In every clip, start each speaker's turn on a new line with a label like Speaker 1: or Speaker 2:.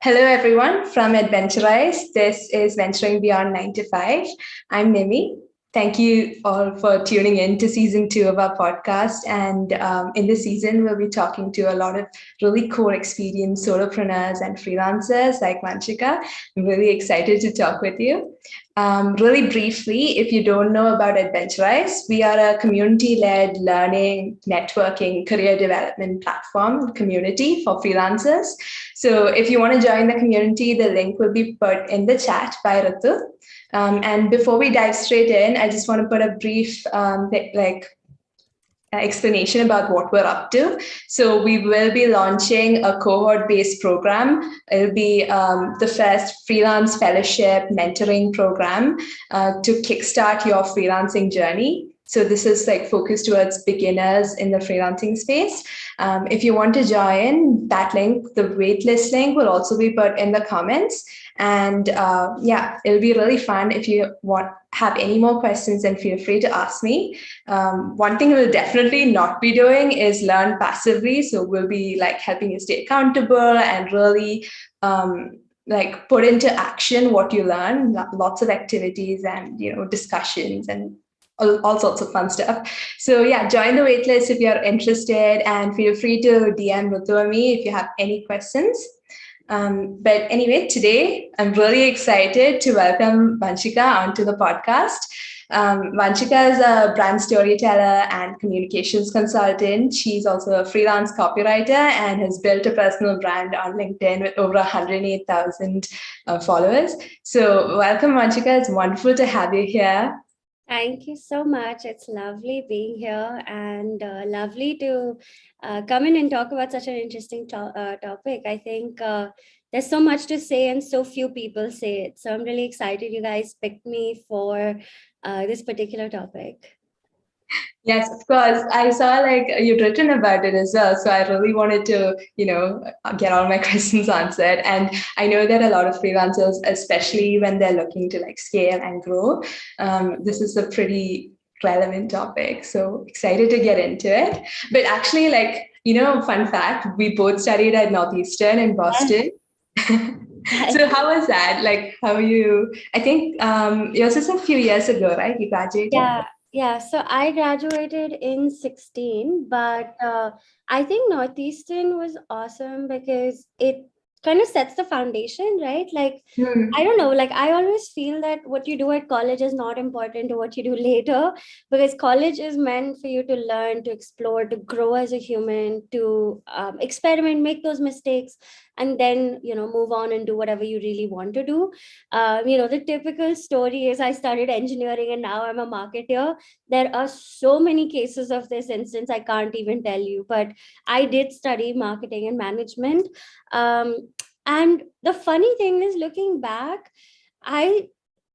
Speaker 1: Hello, everyone from Adventurize. This is Venturing Beyond 9 to 5. I'm Mimi. Thank you all for tuning in to season 2 of our podcast. And in this season, we'll be talking to a lot of really cool experienced solopreneurs and freelancers like Vanshika. I'm really excited to talk with you. Really briefly, if you don't know about Adventurize, we are a community-led learning, networking, career development platform community for freelancers. So if you want to join the community, the link will be put in the chat by Ritu. And before we dive straight in, I just want to put a brief explanation about what we're up to. So we will be launching a cohort-based program. It'll be the first freelance fellowship mentoring program to kickstart your freelancing journey. So this is like focused towards beginners in the freelancing space. If you want to join, that link, the waitlist link, will also be put in the comments. And it'll be really fun. If you have any more questions, then feel free to ask me. One thing we'll definitely not be doing is learn passively. So we'll be like helping you stay accountable and really put into action what you learn. Lots of activities and discussions and all sorts of fun stuff. So yeah, join the waitlist if you're interested, and feel free to DM Rutu or me if you have any questions. But anyway, today I'm really excited to welcome Vanshika onto the podcast. Vanshika is a brand storyteller and communications consultant. She's also a freelance copywriter and has built a personal brand on LinkedIn with over 108,000 followers. So welcome, Vanshika. It's wonderful to have you here.
Speaker 2: Thank you so much. It's lovely being here and lovely to come in and talk about such an interesting topic. I think there's so much to say and so few people say it. So I'm really excited you guys picked me for this particular topic.
Speaker 1: Yes, of course. I saw like you'd written about it as well. So I really wanted to, get all my questions answered. And I know that a lot of freelancers, especially when they're looking to like scale and grow, this is a pretty relevant topic. So excited to get into it. But actually, fun fact, we both studied at Northeastern in Boston. So how was that? Like, how you, I think yours is a few years ago, right? You graduated?
Speaker 2: Yeah, so I graduated in 16, but I think Northeastern was awesome because it kind of sets the foundation, right? Like, I don't know, like I always feel that what you do at college is not important to what you do later, because college is meant for you to learn, to explore, to grow as a human, to experiment, make those mistakes, and then, move on and do whatever you really want to do. The typical story is I studied engineering and now I'm a marketer. There are so many cases of this instance, I can't even tell you, but I did study marketing and management. And the funny thing is, looking back, I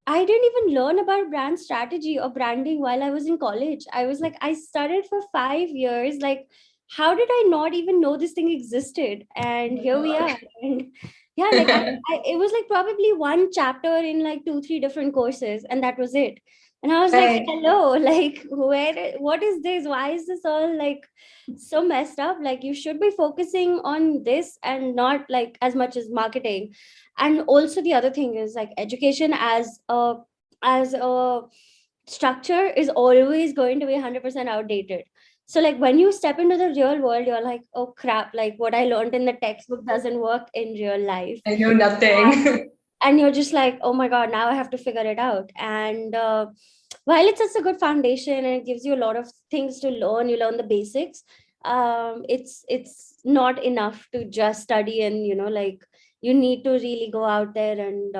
Speaker 2: didn't even learn about brand strategy or branding while I was in college. I was like, I studied for 5 years. Like, how did I not even know this thing existed? And here we are. And yeah, like it was like probably one chapter in like 2-3 different courses, and that was it. And I was like, hello, like, what is this? Why is this all like so messed up? Like, you should be focusing on this and not like as much as marketing. And also the other thing is like education as a structure is always going to be 100% outdated. So like when you step into the real world, you're like, oh crap, like what I learned in the textbook doesn't work in real life.
Speaker 1: I know nothing.
Speaker 2: And you're just like, oh my god, now I have to figure it out. And while it's just a good foundation and it gives you a lot of things to learn, you learn the basics, it's not enough to just study. And like you need to really go out there and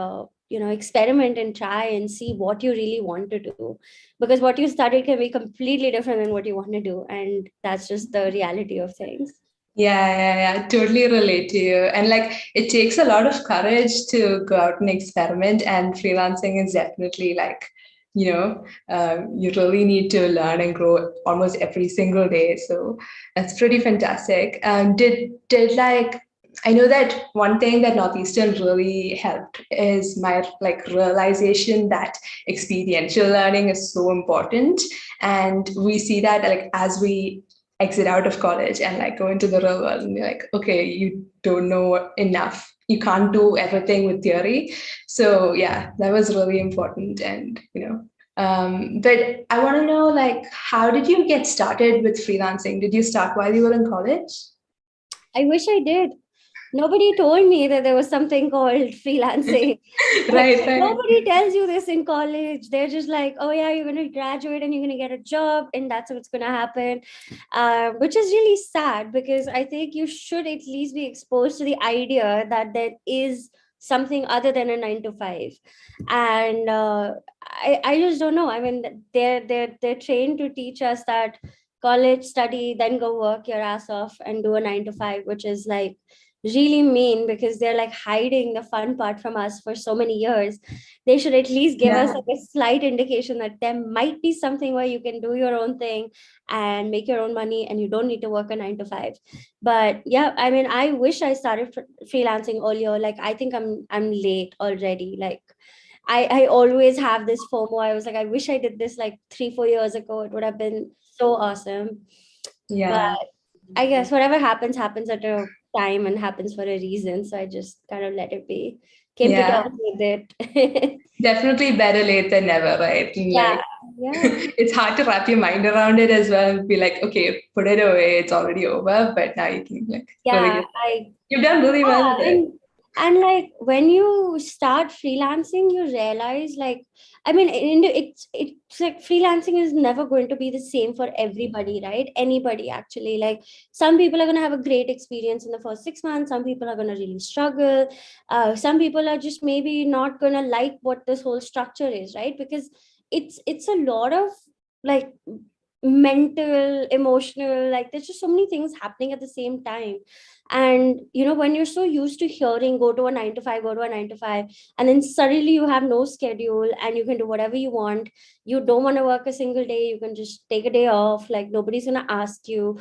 Speaker 2: experiment and try and see what you really want to do, because what you studied can be completely different than what you want to do, and that's just the reality of things.
Speaker 1: Yeah. Totally relate to you. And like, it takes a lot of courage to go out and experiment. And freelancing is definitely like, you really need to learn and grow almost every single day. So that's pretty fantastic. Did like, I know that one thing that Northeastern really helped is my like realization that experiential learning is so important. And we see that like as we exit out of college and like go into the real world, and you're like, okay, you don't know enough, you can't do everything with theory. So yeah, that was really important. And but I want to know, like, how did you get started with freelancing? Did you start while you were in college?
Speaker 2: I wish I did. Nobody told me that there was something called freelancing. Like,
Speaker 1: Right.
Speaker 2: nobody tells you this in college. They're just like, oh yeah, you're going to graduate and you're going to get a job and that's what's going to happen, which is really sad, because I think you should at least be exposed to the idea that there is something other than a 9 to 5. And I just don't know. I mean, they're trained to teach us that college, study, then go work your ass off and do a 9 to 5, which is like really mean, because they're like hiding the fun part from us for so many years. They should at least give us like a slight indication that there might be something where you can do your own thing and make your own money and you don't need to work a 9 to 5. But yeah, I mean, I wish I started freelancing earlier. Like, I think I'm late already. Like, I always have this FOMO. I was like, I wish I did this like 3-4 years ago. It would have been so awesome.
Speaker 1: Yeah.
Speaker 2: But I guess whatever happens at a time and happens for a reason. So I just kind of let it be. Came to terms with it.
Speaker 1: Definitely better late than never, right? And
Speaker 2: Yeah.
Speaker 1: it's hard to wrap your mind around it as well and be like, okay, put it away, it's already over. But now you can
Speaker 2: Yeah,
Speaker 1: you've done really well with it.
Speaker 2: and like when you start freelancing, you realize, like, I mean, it's like freelancing is never going to be the same for everybody, right? Anybody actually. Like, some people are going to have a great experience in the first 6 months. Some people are going to really struggle. Some people are just maybe not going to like what this whole structure is, right? Because it's a lot of like mental, emotional, like there's just so many things happening at the same time. And when you're so used to hearing go to a 9 to 5, go to a 9 to 5, and then suddenly you have no schedule and you can do whatever you want. You don't want to work a single day, you can just take a day off, like nobody's going to ask you.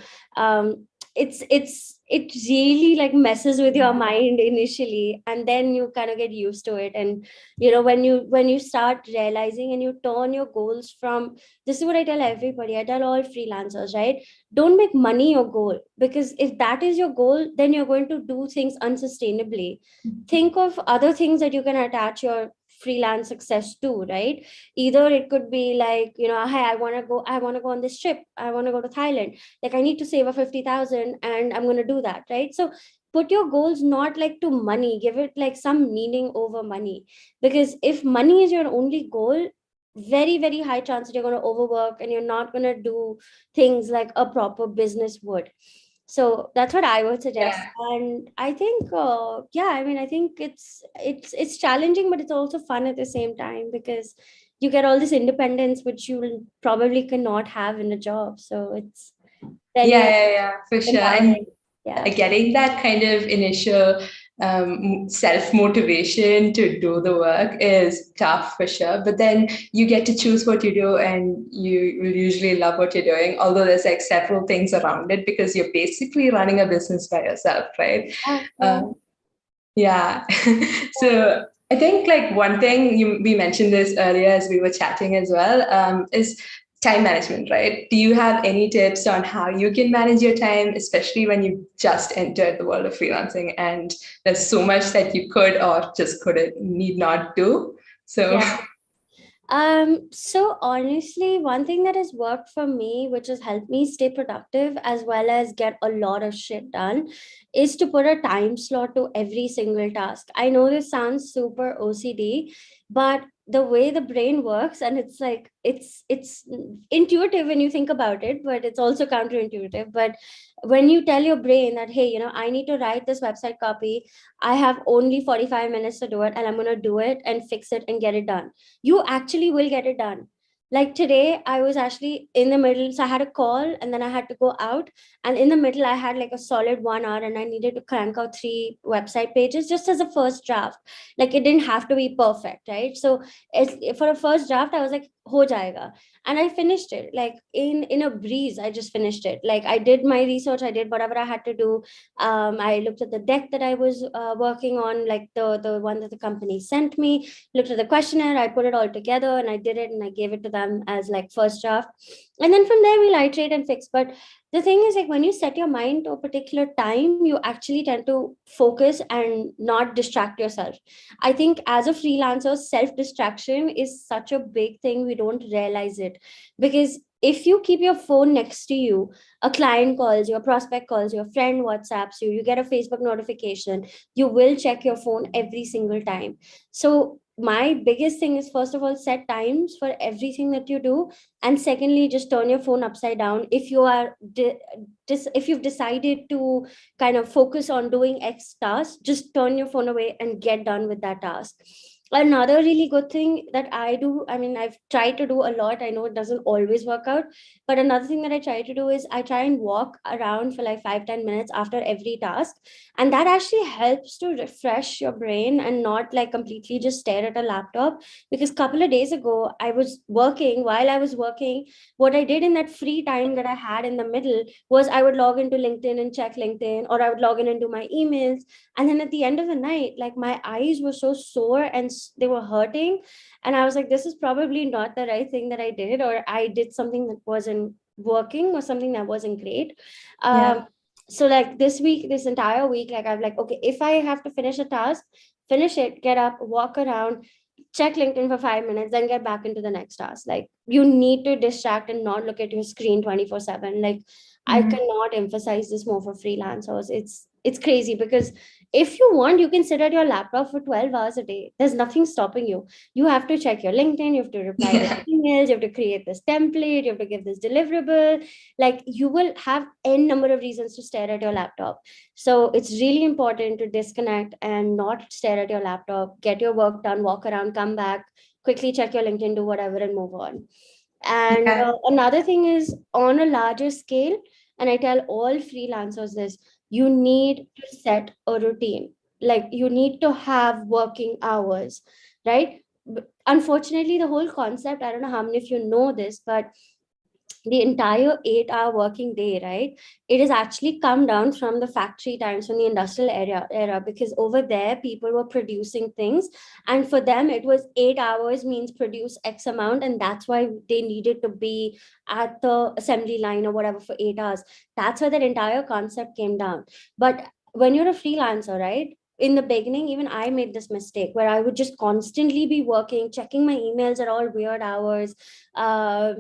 Speaker 2: It really like messes with your mind initially, and then you kind of get used to it. And when you start realizing and you turn your goals from, this is what I tell everybody, I tell all freelancers, right? Don't make money your goal, because if that is your goal, then you're going to do things unsustainably. Think of other things that you can attach your freelance success to, right? Either it could be like, hey, I want to go on this trip, I want to go to Thailand, like I need to save a 50,000 and I'm going to do that, right? So put your goals not like to money, give it like some meaning over money. Because if money is your only goal, very very high chance that you're going to overwork and you're not going to do things like a proper business would. So that's what I would suggest. And I think I mean, I think it's challenging, but it's also fun at the same time, because you get all this independence which you will probably cannot have in a job. So it's very
Speaker 1: For sure.
Speaker 2: empowering.
Speaker 1: And getting that kind of initial self-motivation to do the work is tough for sure, but then you get to choose what you do and you will usually love what you're doing, although there's like several things around it because you're basically running a business by yourself, right? So I think like one thing we mentioned this earlier as we were chatting as well, is time management, right? Do you have any tips on how you can manage your time, especially when you just entered the world of freelancing and there's so much that you could or just need not do?
Speaker 2: So honestly, one thing that has worked for me, which has helped me stay productive as well as get a lot of shit done, is to put a time slot to every single task. I know this sounds super OCD, but the way the brain works, and it's like it's intuitive when you think about it, but it's also counterintuitive. But when you tell your brain that, hey, I need to write this website copy, I have only 45 minutes to do it, and I'm going to do it and fix it and get it done, you actually will get it done. Like today, I was actually in the middle. So I had a call and then I had to go out. And in the middle, I had like a solid 1 hour and I needed to crank out 3 website pages just as a first draft. Like it didn't have to be perfect, right? So for a first draft, I was like, ho jayega. And I finished it like in a breeze. I just finished it. Like I did my research, I did whatever I had to do. I looked at the deck that I was working on, like the one that the company sent me, looked at the questionnaire, I put it all together and I did it and I gave it to them as like first draft. And then from there we'll iterate and fix. But the thing is, like, when you set your mind to a particular time, you actually tend to focus and not distract yourself. I think as a freelancer, self distraction is such a big thing, we don't realize it. Because if you keep your phone next to you, a client calls you, a prospect calls you, a friend WhatsApps you, you get a Facebook notification, you will check your phone every single time. So my biggest thing is, first of all, set times for everything that you do. And secondly, just turn your phone upside down. If you are if you've decided to kind of focus on doing X task, just turn your phone away and get done with that task. Another really good thing that I do, I mean, I've tried to do a lot, I know it doesn't always work out, but another thing that I try to do is I try and walk around for like 5-10 minutes after every task. And that actually helps to refresh your brain and not like completely just stare at a laptop. Because a couple of days ago, I was working. While I was working, what I did in that free time that I had in the middle was I would log into LinkedIn and check LinkedIn, or I would log in into my emails. And then at the end of the night, like, my eyes were so sore and they were hurting. And I was like, this is probably not the right thing that I did, or I did something that wasn't working, or something that wasn't great.
Speaker 1: Yeah.
Speaker 2: So like this week, this entire week, like, I'm like, okay, if I have to finish a task, finish it, get up, walk around, check LinkedIn for 5 minutes, then get back into the next task. Like, you need to distract and not look at your screen 24/7. Like, I
Speaker 1: Mhm.
Speaker 2: cannot emphasize this more for freelancers. It's crazy, because if you want, you can sit at your laptop for 12 hours a day. There's nothing stopping you. You have to check your LinkedIn, you have to reply to
Speaker 1: Yeah.
Speaker 2: emails, you have to create this template, you have to give this deliverable. Like, you will have n number of reasons to stare at your laptop. So it's really important to disconnect and not stare at your laptop. Get your work done, walk around, come back, quickly check your LinkedIn, do whatever, and move on. And
Speaker 1: Yeah.
Speaker 2: another thing is, on a larger scale, and I tell all freelancers this, you need to set a routine. Like, you need to have working hours, right? Unfortunately, the whole concept, I don't know how many of you know this, but the entire 8 hour working day, right? It has actually come down from the factory times, from the industrial era, because over there people were producing things, and for them it was 8 hours means produce X amount, and that's why they needed to be at the assembly line or whatever for 8 hours. That's where that entire concept came down. But when you're a freelancer, right? In the beginning, even I made this mistake where I would just constantly be working, checking my emails at all weird hours. I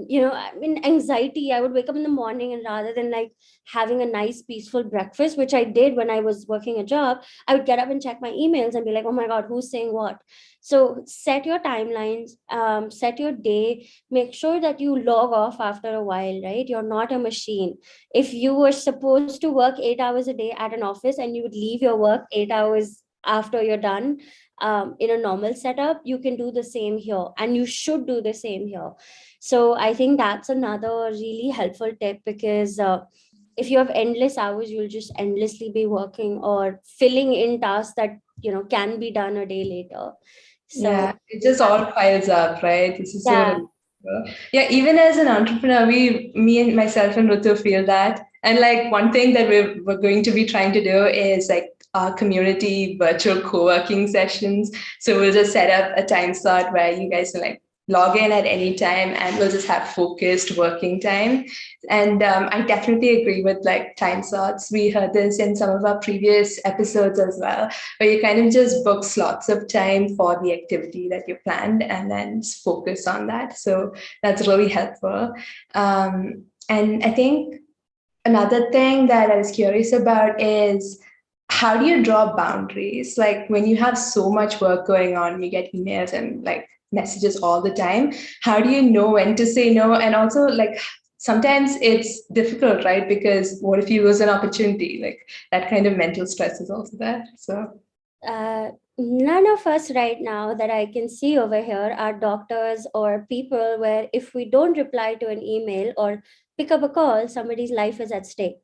Speaker 2: mean, anxiety. I would wake up in the morning, and rather than like having a nice peaceful breakfast, which I did when I was working a job, I would get up and check my emails and be like, oh my god, who's saying what? So set your timelines, set your day, make sure that you log off after a while, right? You're not a machine. If you were supposed to work 8 hours a day at an office, and you would leave your work 8 hours after you're done, in a normal setup, you can do the same here, and you should do the same here. So I think that's another really helpful tip, because if you have endless hours, you'll just endlessly be working or filling in tasks that can be done a day later. So
Speaker 1: Yeah, it just
Speaker 2: that's,
Speaker 1: all piles up, right? This is so
Speaker 2: yeah.
Speaker 1: relatable. Yeah, even as an entrepreneur, me and myself and Rutu feel that. And like one thing that we're going to be trying to do is like our community virtual co-working sessions. So we'll just set up a time slot where you guys can like log in at any time and we'll just have focused working time. And I definitely agree with like time slots. We heard this in some of our previous episodes as well, where you kind of just book slots of time for the activity that you planned and then focus on that. So that's really helpful. And I think another thing that I was curious about is how do you draw boundaries? Like when you have so much work going on, you get emails and like messages all the time. How do you know when to say no? And also, like, sometimes it's difficult, right? Because what if you lose an opportunity? Like that kind of mental stress is also there. So,
Speaker 2: None of us right now that I can see over here are doctors or people where if we don't reply to an email or pick up a call, somebody's life is at stake.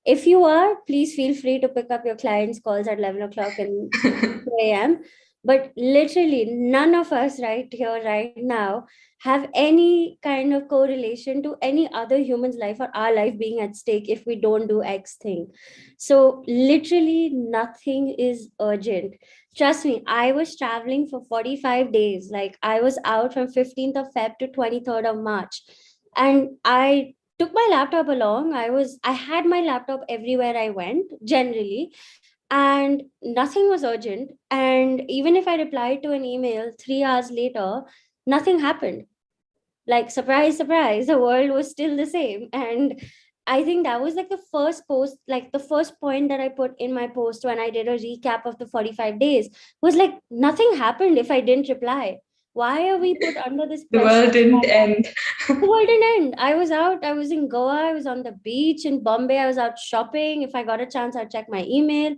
Speaker 2: If you are, please feel free to pick up your clients' calls at 11 o'clock and 2 a.m. But literally, none of us right here, right now, have any kind of correlation to any other human's life or our life being at stake if we don't do X thing. So, literally, nothing is urgent. Trust me, I was traveling for 45 days. Like, I was out from 15th of Feb to 23rd of March. And I took my laptop along. I had my laptop everywhere I went, generally, and nothing was urgent. And even if I replied to an email 3 hours later, nothing happened. Like, surprise, surprise, the world was still the same. And I think that was like the first post, like the first point that I put in my post when I did a recap of the 45 days was like, nothing happened if I didn't reply. Why are we put under this
Speaker 1: The
Speaker 2: pressure?
Speaker 1: world didn't end.
Speaker 2: The world didn't end. I was out. I was in Goa. I was on the beach in Bombay. I was out shopping. If I got a chance, I'd check my email.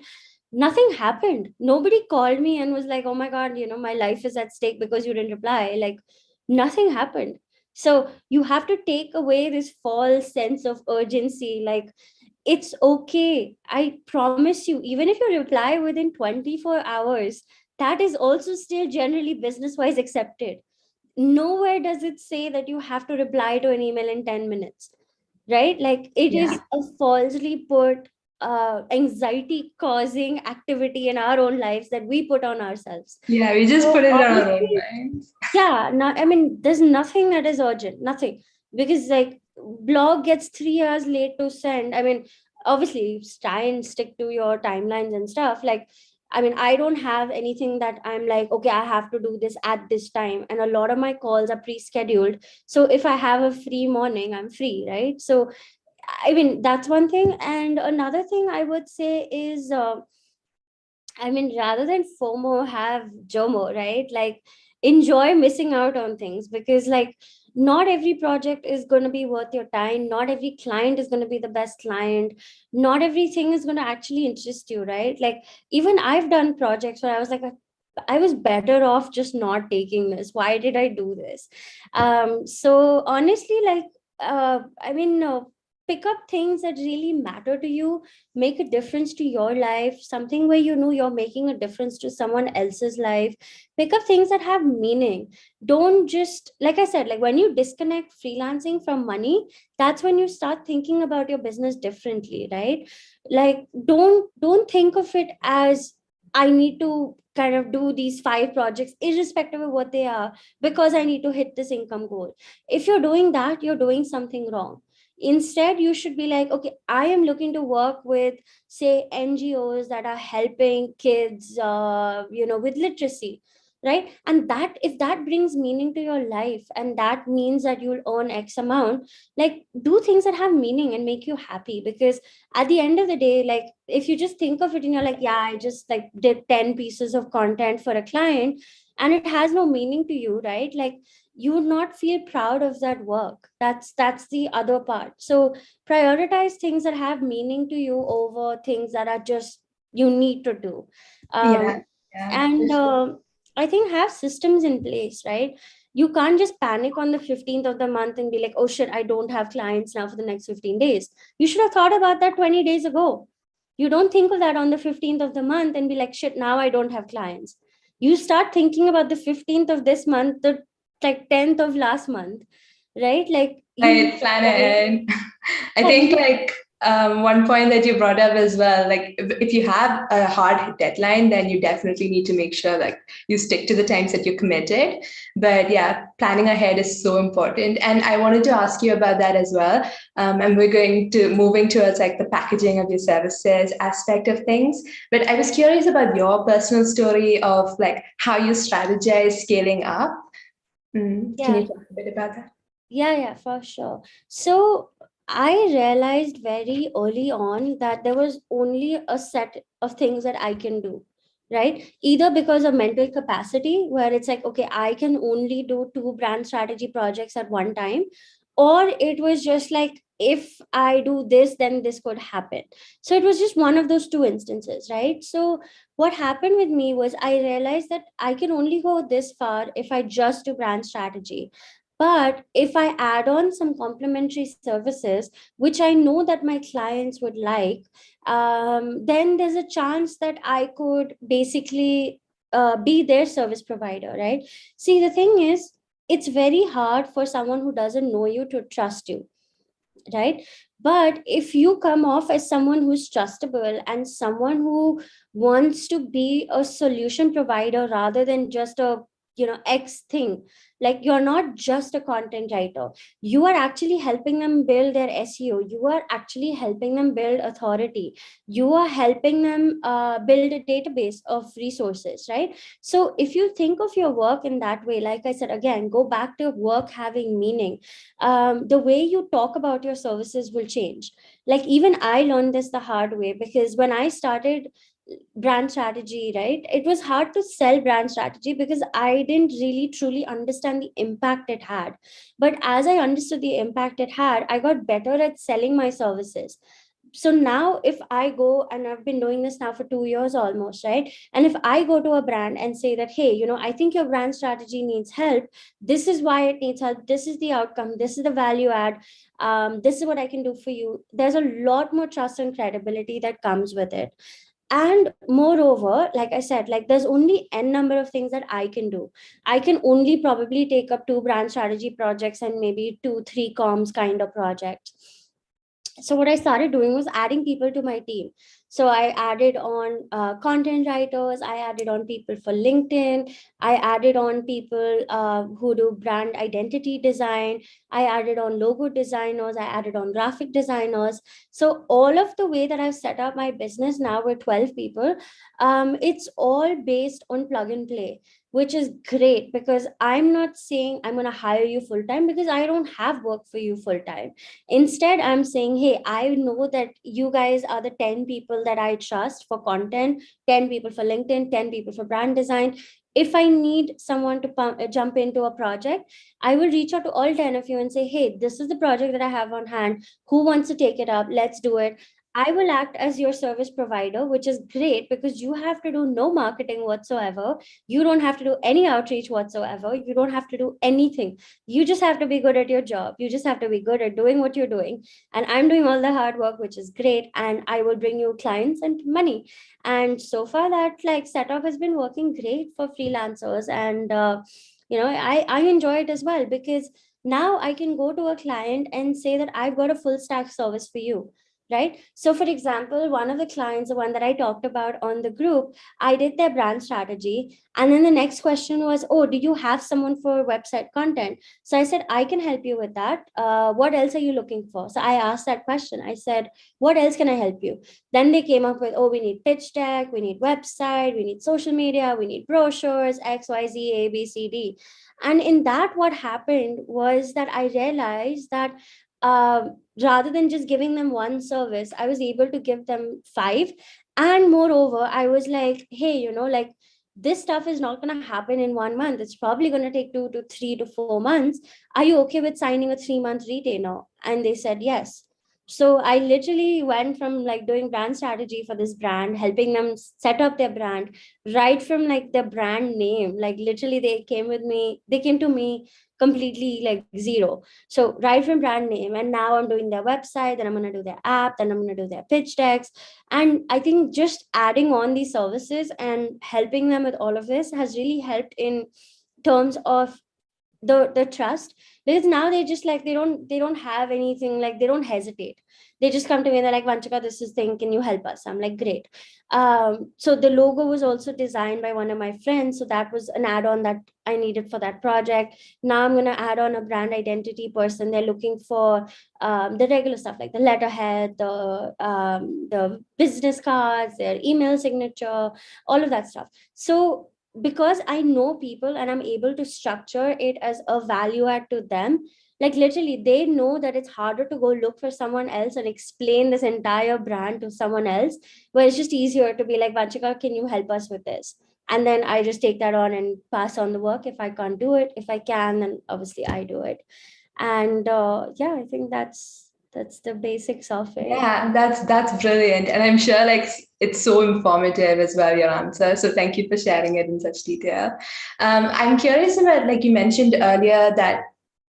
Speaker 2: Nothing happened. Nobody called me and was like, oh my God, my life is at stake because you didn't reply. Like, nothing happened. So you have to take away this false sense of urgency. Like, it's okay. I promise you, even if you reply within 24 hours, that is also still generally business wise accepted. Nowhere does it say that you have to reply to an email in 10 minutes, right? Like, it
Speaker 1: Yeah.
Speaker 2: is a falsely put anxiety causing activity in our own lives that we put on ourselves.
Speaker 1: Yeah, we just
Speaker 2: So
Speaker 1: put it on our own
Speaker 2: honestly,
Speaker 1: minds.
Speaker 2: yeah, no, I mean, there's nothing that is urgent, nothing. Because like, blog gets 3 hours late to send. I mean, obviously try and stick to your timelines and stuff. Like, I mean, I don't have anything that I'm like, okay, I have to do this at this time. And a lot of my calls are pre-scheduled. So if I have a free morning, I'm free, right? So I mean, that's one thing. And another thing I would say is, I mean, rather than FOMO, have JOMO, right? Like, enjoy missing out on things, because, like, not every project is going to be worth your time. Not every client is going to be the best client. Not everything is going to actually interest you, right? Like, even I've done projects where I was like, I was better off just not taking this. Why did I do this? So honestly, like, I mean, pick up things that really matter to you, make a difference to your life, something where you're making a difference to someone else's life. Pick up things that have meaning. Don't just, like I said, like, when you disconnect freelancing from money, that's when you start thinking about your business differently, right? Like, don't think of it as, I need to kind of do these 5 projects irrespective of what they are, because I need to hit this income goal. If you're doing that, you're doing something wrong. Instead, you should be like, okay, I am looking to work with, say, NGOs that are helping kids, with literacy, right? And that, if that brings meaning to your life, and that means that you'll earn X amount, like, do things that have meaning and make you happy. Because at the end of the day, like, if you just think of it and you're like, yeah, I just like did 10 pieces of content for a client, and it has no meaning to you, right? Like, you would not feel proud of that work. That's the other part. So prioritize things that have meaning to you over things that are just you need to do.
Speaker 1: Yeah,
Speaker 2: um,
Speaker 1: yeah, for
Speaker 2: and
Speaker 1: sure.
Speaker 2: I think have systems in place, right? You can't just panic on the 15th of the month and be like, oh shit, I don't have clients now for the next 15 days. You should have thought about that 20 days ago. You don't think of that on the 15th of the month and be like, shit, now I don't have clients. You start thinking about the 15th of this month, the like 10th of last month, right? Like, you need
Speaker 1: Right,
Speaker 2: to
Speaker 1: plan
Speaker 2: always,
Speaker 1: ahead. I
Speaker 2: yeah,
Speaker 1: think like one point that you brought up as well, like if you have a hard deadline, then you definitely need to make sure like you stick to the times that you committed. But yeah, planning ahead is so important. And I wanted to ask you about that as well. And we're going to moving towards like the packaging of your services aspect of things. But I was curious about your personal story of like how you strategize scaling up. Can
Speaker 2: yeah,
Speaker 1: you talk a bit about that?
Speaker 2: yeah, for sure. So I realized very early on that there was only a set of things that I can do, right? Either because of mental capacity, where it's like, okay, I can only do 2 brand strategy projects at one time, or it was just like, if I do this, then this could happen. So it was just one of those 2 instances, right? So what happened with me was I realized that I can only go this far if I just do brand strategy. But if I add on some complementary services, which I know that my clients would like, then there's a chance that I could basically be their service provider, right? See, the thing is, it's very hard for someone who doesn't know you to trust you, right? But if you come off as someone who's trustable and someone who wants to be a solution provider rather than just a X thing. Like, you're not just a content writer, you are actually helping them build their SEO, you are actually helping them build authority, you are helping them build a database of resources, right? So if you think of your work in that way, like I said, again, go back to work having meaning, the way you talk about your services will change. Like, even I learned this the hard way, because when I started brand strategy, right, it was hard to sell brand strategy because I didn't really truly understand the impact it had. But as I understood the impact it had, I got better at selling my services. So now if I go, and I've been doing this now for 2 years almost, right, and if I go to a brand and say that, hey, I think your brand strategy needs help, this is why it needs help, this is the outcome, this is the value add, this is what I can do for you, there's a lot more trust and credibility that comes with it. And moreover, like I said, like, there's only n number of things that I can do. I can only probably take up 2 brand strategy projects and maybe 2 3 comms kind of projects. So what I started doing was adding people to my team. So I added on content writers, I added on people for LinkedIn, I added on people who do brand identity design, I added on logo designers, I added on graphic designers. So all of the way that I've set up my business now with 12 people, it's all based on plug and play, which is great, because I'm not saying I'm going to hire you full time, because I don't have work for you full time. Instead, I'm saying, hey, I know that you guys are the 10 people that I trust for content, 10 people for LinkedIn, 10 people for brand design. If I need someone to jump into a project, I will reach out to all 10 of you and say, hey, this is the project that I have on hand. Who wants to take it up? Let's do it. I will act as your service provider, which is great because you have to do no marketing whatsoever. You don't have to do any outreach whatsoever. You don't have to do anything. You just have to be good at your job. You just have to be good at doing what you're doing. And I'm doing all the hard work, which is great. And I will bring you clients and money. And so far, that like setup has been working great for freelancers. And, I enjoy it as well, because now I can go to a client and say that I've got a full stack service for you. Right. So, for example, one of the clients, the one that I talked about on the group, I did their brand strategy. And then the next question was, oh, do you have someone for website content? So I said, I can help you with that. What else are you looking for? So I asked that question. I said, what else can I help you? Then they came up with, oh, we need pitch deck, we need website, we need social media, we need brochures, X, Y, Z, A, B, C, D. And in that, what happened was that I realized that rather than just giving them one service, I was able to give them 5. And moreover, I was like, hey, like, this stuff is not going to happen in 1 month. It's probably going to take 2 to 3 to 4 months. Are you okay with signing a 3-month retainer? And they said yes. So I literally went from like doing brand strategy for this brand, helping them set up their brand, right from like the brand name. Like, literally, they came to me completely like zero. So right from brand name, and now I'm doing their website, then I'm going to do their app, then I'm going to do their pitch decks. And I think just adding on these services and helping them with all of this has really helped in terms of the trust, because now they just like they don't have anything, like they don't hesitate. They just come to me and they're like, Vanchika, this is thing, can you help us? I'm like, great. So the logo was also designed by one of my friends, so that was an add-on that I needed for that project. Now I'm going to add on a brand identity person. They're looking for the regular stuff like the letterhead, the business cards, their email signature, all of that stuff. So because I know people and I'm able to structure it as a value add to them, like literally they know that it's harder to go look for someone else and explain this entire brand to someone else, but it's just easier to be like, Vanchika, can you help us with this? And then I just take that on and pass on the work. If I can't do it, if I can, then obviously I do it. And yeah, I think that's the basics of it.
Speaker 1: Yeah, that's brilliant. And I'm sure like it's so informative as well, your answer. So thank you for sharing it in such detail. I'm curious about, like you mentioned earlier, that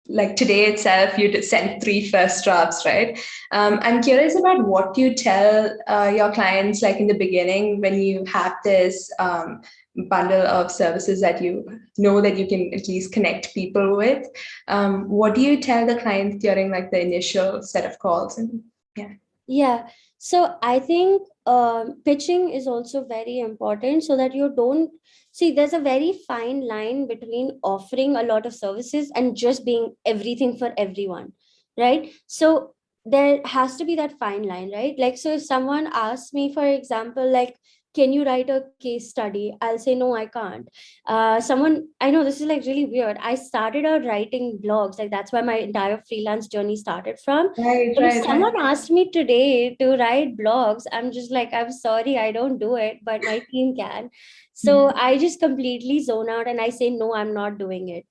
Speaker 1: like today itself you sent 3 first drafts, right? I'm curious about what you tell your clients like in the beginning when you have this bundle of services that you know that you can at least connect people with. What do you tell the clients during like the initial set of calls? And
Speaker 2: Yeah. So I think pitching is also very important, so that you don't See, there's a very fine line between offering a lot of services and just being everything for everyone, right? So there has to be that fine line, right? Like, so if someone asks me, for example, like, can you write a case study? I'll say, no, I can't. Someone, I know this is like really weird. I started out writing blogs. Like, that's where my entire freelance journey started from.
Speaker 1: Right,
Speaker 2: But if
Speaker 1: right, right.
Speaker 2: someone asked me today to write blogs, I'm just like, I'm sorry, I don't do it, but my team can. So I just completely zone out and I say, no, I'm not doing it.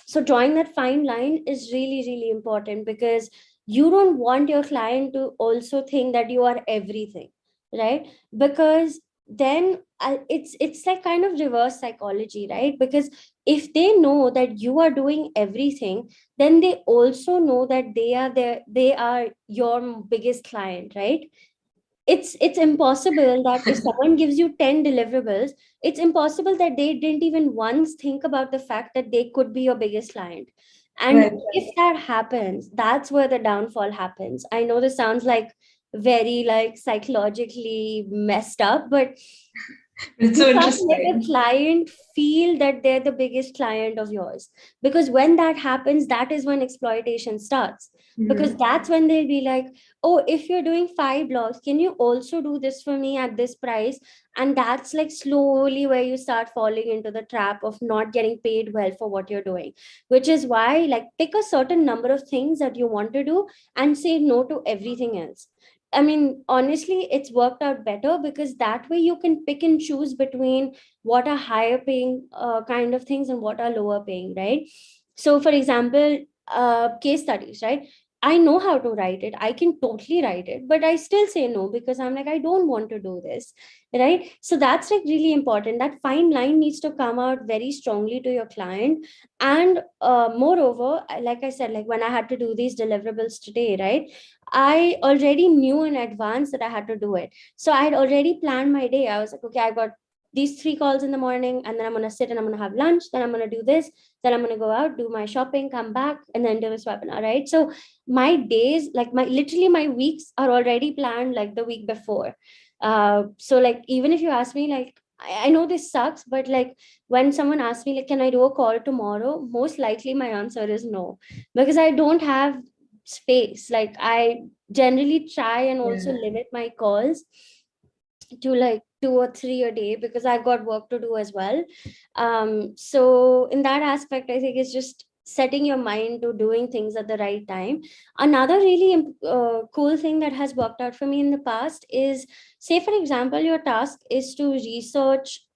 Speaker 2: So drawing that fine line is really, really important, because you don't want your client to also think that you are everything, right? Because then it's like kind of reverse psychology, right? Because if they know that you are doing everything, then they also know that they are your biggest client, right? It's impossible that if someone gives you 10 deliverables, it's impossible that they didn't even once think about the fact that they could be your biggest client.
Speaker 1: Right.
Speaker 2: And if that happens, that's where the downfall happens. I know this sounds like very like psychologically messed up, but
Speaker 1: It's
Speaker 2: you
Speaker 1: so
Speaker 2: can't let a
Speaker 1: interesting.
Speaker 2: client feel that they're the biggest client of yours, because when that happens, that is when exploitation starts. Because
Speaker 1: Mhm.
Speaker 2: that's when they'll be like, oh, if you're doing 5 blogs, can you also do this for me at this price? And that's like slowly where you start falling into the trap of not getting paid well for what you're doing. Which is why, like, pick a certain number of things that you want to do and say no to everything else. I mean, honestly, it's worked out better, because that way you can pick and choose between what are higher paying kind of things and what are lower paying, right? So, for example, case studies, right? I know how to write it. I can totally write it, but I still say no because I'm like, I don't want to do this, right? So that's like really important. That fine line needs to come out very strongly to your client. And moreover, like I said, like when I had to do these deliverables today, right? I already knew in advance that I had to do it. So I had already planned my day. I was like, okay, I got these 3 calls in the morning, and then I'm going to sit and I'm going to have lunch. Then I'm going to do this. Then I'm going to go out, do my shopping, come back, and then do this webinar, right? So my days, like my literally my weeks are already planned like the week before. So like, even if you ask me, like, I know this sucks, but like when someone asks me, like, can I do a call tomorrow? Most likely my answer is no, because I don't have space. Like I generally try and also
Speaker 1: Yeah.
Speaker 2: limit my calls to like 2 or 3 a day, because I've got work to do as well. So in that aspect, I think it's just setting your mind to doing things at the right time. Another really cool thing that has worked out for me in the past is, say for example, your task is to research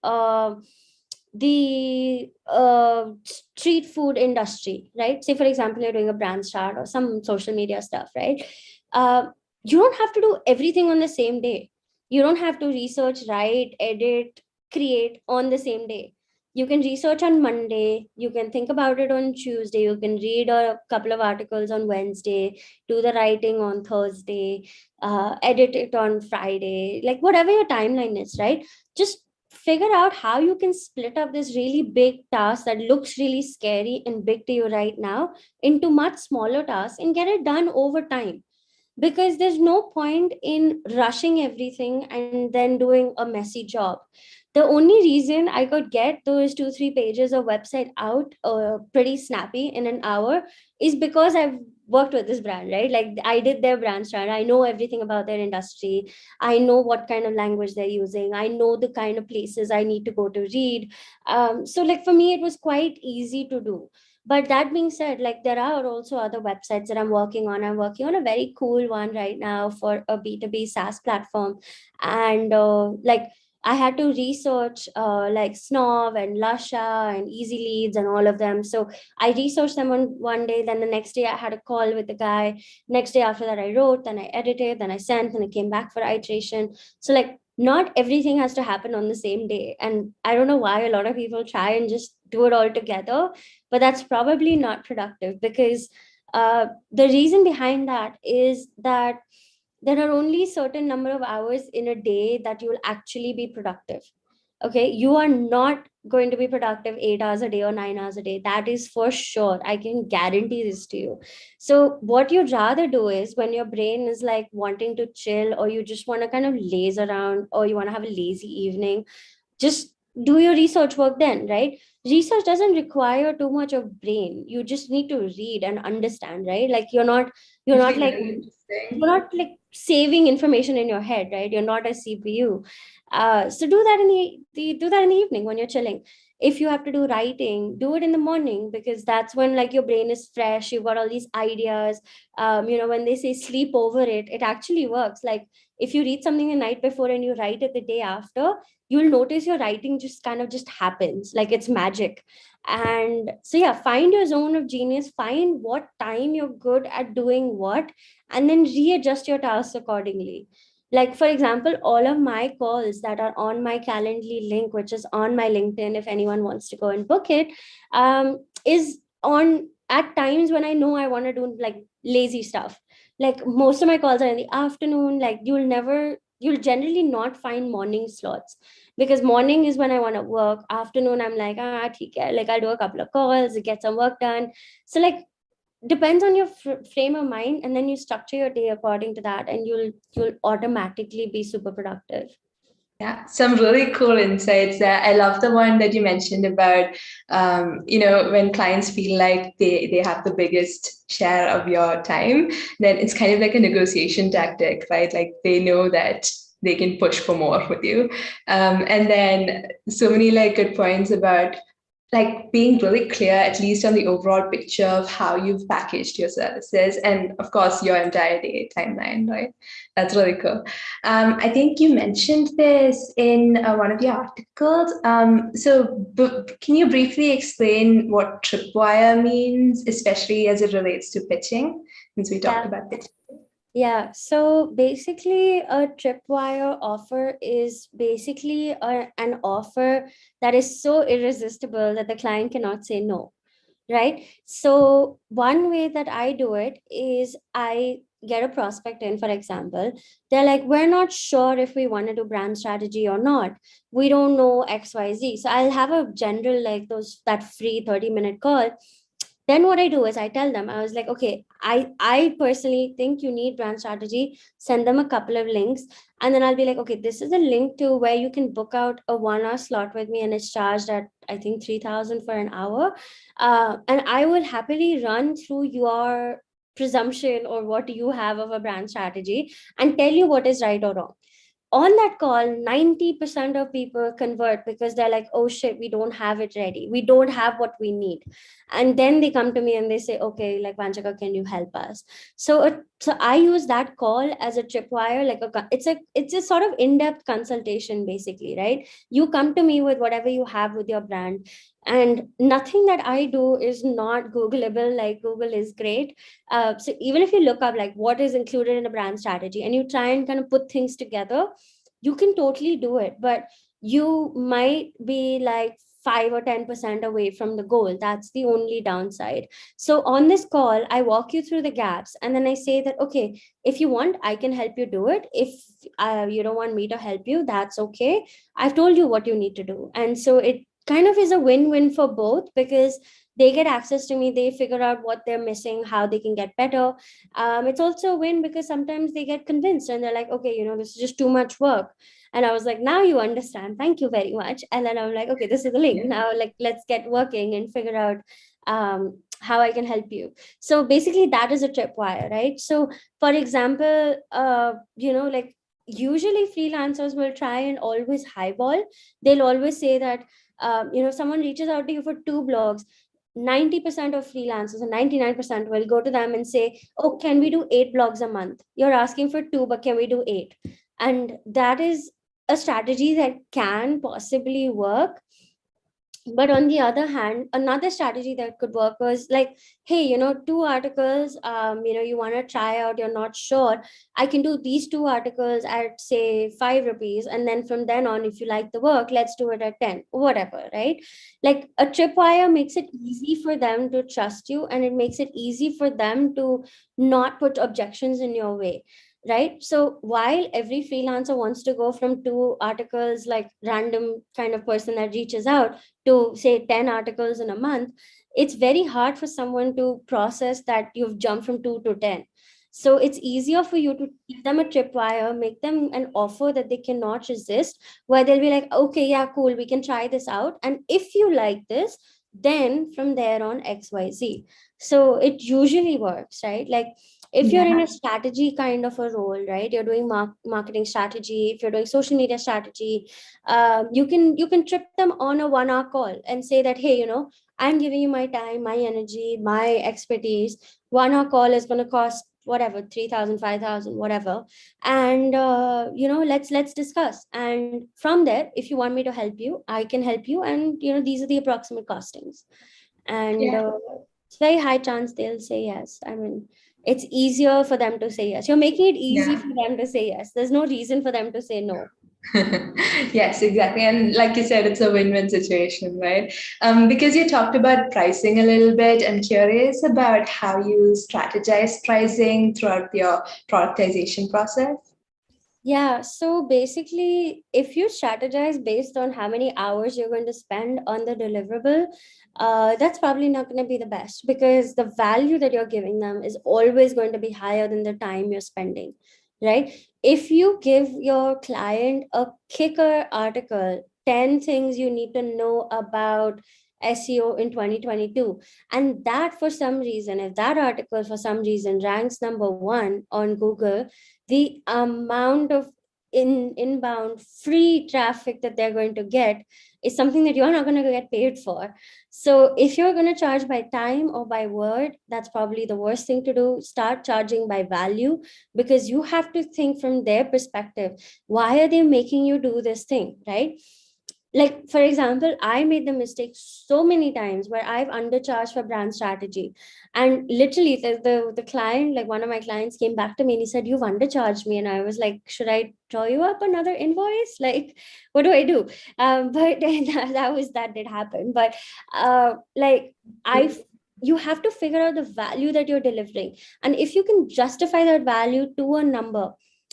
Speaker 2: the street food industry, right? Say for example, you're doing a brand start or some social media stuff, right? uh, you don't have to do everything on the same day. You don't have to research, write, edit, create on the same day. You can research on Monday, you can think about it on Tuesday, you can read a couple of articles on Wednesday, do the writing on Thursday, edit it on Friday, like whatever your timeline is, right? Just figure out how you can split up this really big task that looks really scary and big to you right now into much smaller tasks and get it done over time. Because there's no point in rushing everything and then doing a messy job. The only reason I could get those 2 3 pages of website out pretty snappy in an hour is because I've worked with this brand, right? Like I did their brand strat, I know everything about their industry, I know what kind of language they're using, I know the kind of places I need to go to read. So like for me it was quite easy to do. But that being said, like there are also other websites that I'm working on. I'm working on a very cool one right now for a B2B SaaS platform. And like I had to research like Snov and Lasha and Easy Leads and all of them. So I researched them on one day. Then the next day I had a call with the guy. Next day after that I wrote, then I edited, then I sent, and I came back for iteration. So like not everything has to happen on the same day. And I don't know why a lot of people try and just do it all together, but that's probably not productive, because the reason behind that is that there are only certain number of hours in a day that you'll actually be productive. Okay, you are not going to be productive 8 hours a day or 9 hours a day, that is for sure. I can guarantee this to you. So what you'd rather do is, when your brain is like wanting to chill, or you just want to kind of laze around, or you want to have a lazy evening, just do your research work then, right? Research doesn't require too much of brain. You just need to read and understand, right? Like you're not
Speaker 1: Actually
Speaker 2: like
Speaker 1: very interesting.
Speaker 2: you're not like saving information in your head, right? You're not a CPU. So do that in do that in the evening when you're chilling. If you have to do writing, do it in the morning, because that's when like your brain is fresh. You've got all these ideas. When they say sleep over it, it actually works. Like if you read something the night before and you write it the day after, you'll notice your writing just kind of just happens, like it's magic. And so yeah, find your zone of genius, find what time you're good at doing what, and then readjust your tasks accordingly. Like for example, all of my calls that are on my Calendly link, which is on my LinkedIn, if anyone wants to go and book it, is on at times when I know I want to do like lazy stuff. Like most of my calls are in the afternoon. Like you'll generally not find morning slots, because morning is when I want to work. Afternoon, I'm like, theek hai. Like I'll do a couple of calls, get some work done. So like depends on your frame of mind, and then you structure your day according to that, and you'll automatically be super productive.
Speaker 1: Yeah, some really cool insights there. I love the one that you mentioned about, when clients feel like they have the biggest share of your time, then it's kind of like a negotiation tactic, right? Like they know that they can push for more with you. And then so many like good points about like being really clear, at least on the overall picture of how you've packaged your services and of course your entire day timeline, right? That's really cool. I think you mentioned this in one of your articles. Can you briefly explain what Tripwire means, especially as it relates to pitching, since we talked
Speaker 2: Yeah.
Speaker 1: about pitching?
Speaker 2: Yeah, so basically, a Tripwire offer is basically an offer that is so irresistible that the client cannot say no, right? So, one way that I do it is I get a prospect in, for example. They're like, we're not sure if we want to do brand strategy or not. We don't know XYZ. So, I'll have a general, like that free 30-minute call. Then what I do is I tell them, I was like, okay, I personally think you need brand strategy. Send them a couple of links, and then I'll be like, okay, this is a link to where you can book out a 1 hour slot with me, and it's charged at I think 3,000 for an hour. And I will happily run through your presumption or what you have of a brand strategy and tell you what is right or wrong. On that call, 90% of people convert because they're like, oh shit, we don't have it ready, we don't have what we need. And then they come to me and they say, okay, like, Vanchika, can you help us? So I use that call as a tripwire, like it's a sort of in-depth consultation basically, right? You come to me with whatever you have with your brand, and nothing that I do is not Googleable. Like Google is great. So even if you look up like what is included in a brand strategy and you try and kind of put things together, you can totally do it, but you might be like 5 or 10% away from the goal. That's the only downside. So on this call, I walk you through the gaps, and then I say that, okay, if you want, I can help you do it. If you don't want me to help you, that's okay. I've told you what you need to do. And so it kind of is a win-win for both, because they get access to me, they figure out what they're missing, how they can get better. It's also a win because sometimes they get convinced and they're like, okay, this is just too much work. And I was like, now you understand, thank you very much. And then I'm like, okay, this is the link now, like let's get working and figure out how I can help you. So basically that is a tripwire, right? So for example, like usually freelancers will try and always highball. They'll always say that someone reaches out to you for 2 blogs, 90% of freelancers and 99% will go to them and say, oh, can we do 8 blogs a month? You're asking for 2, but can we do 8? And that is a strategy that can possibly work. But on the other hand, another strategy that could work was like, hey, 2 articles, you want to try out, you're not sure, I can do these 2 articles at say 5 rupees, and then from then on, if you like the work, let's do it at 10, whatever, right? Like a tripwire makes it easy for them to trust you, and it makes it easy for them to not put objections in your way, right? So while every freelancer wants to go from 2 articles, like random kind of person that reaches out, to say 10 articles in a month, it's very hard for someone to process that you've jumped from 2 to 10. So it's easier for you to give them a tripwire, make them an offer that they cannot resist, where they'll be like, okay, yeah, cool, we can try this out. And if you like this, then from there on, XYZ. So it usually works, right? Like if you're in
Speaker 1: Yeah.
Speaker 2: a strategy kind of a role, right? You're doing marketing strategy, if you're doing social media strategy, you can trip them on a 1 hour call and say that, hey, I'm giving you my time, my energy, my expertise. 1 hour call is going to cost whatever, 3,000, 5,000, whatever. And let's discuss. And from there, if you want me to help you, I can help you. And these are the approximate costings. And
Speaker 1: Yeah.
Speaker 2: it's very high chance they'll say yes. I mean, it's easier for them to say yes. You're making it easy
Speaker 1: Yeah.
Speaker 2: for them to say yes. There's no reason for them to say no.
Speaker 1: Yes, exactly. And like you said, it's a win-win situation, right? Because you talked about pricing a little bit, I'm curious about how you strategize pricing throughout your productization process.
Speaker 2: Yeah, so basically, if you strategize based on how many hours you're going to spend on the deliverable, that's probably not going to be the best, because the value that you're giving them is always going to be higher than the time you're spending, right? If you give your client a kicker article, 10 things you need to know about SEO in 2022, and that for some reason, if that article for some reason ranks number one on Google, the amount of inbound free traffic that they're going to get is something that you're not going to get paid for. So if you're going to charge by time or by word, that's probably the worst thing to do. Start charging by value, because you have to think from their perspective. Why are they making you do this thing, right? Like for example, I made the mistake so many times where I've undercharged for brand strategy. And literally the client, like one of my clients, came back to me and he said, you've undercharged me. And I was like, should I draw you up another invoice? Like, what do I do? But that did happen. But like I you have to figure out the value that you're delivering. And if you can justify that value to a number,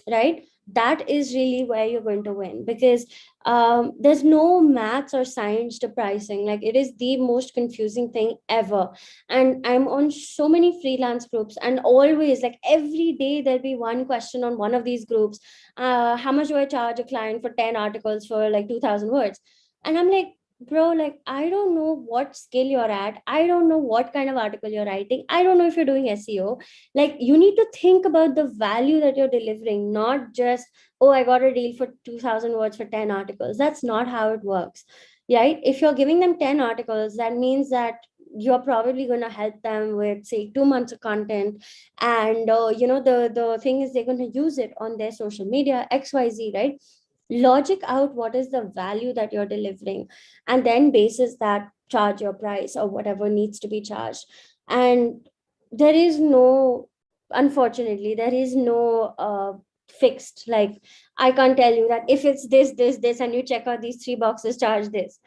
Speaker 2: right, that is really where you're going to win. Because there's no maths or science to pricing. Like it is the most confusing thing ever. And I'm on so many freelance groups, and always, like every day, there'll be one question on one of these groups. How much do I charge a client for 10 articles for like 2,000 words? And I'm like, bro, like I don't know what skill you're at, I don't know what kind of article you're writing, I don't know if you're doing SEO. Like you need to think about the value that you're delivering, not just, oh, I got a deal for 2,000 words for 10 articles. That's not how it works, right? If you're giving them 10 articles, that means that you're probably going to help them with, say, 2 months of content. And the thing is, they're going to use it on their social media, XYZ, right? Logic out what is the value that you're delivering, and then basis that, charge your price or whatever needs to be charged. And there is no, unfortunately, there is no fixed, like I can't tell you that if it's this and you check out these three boxes, charge this.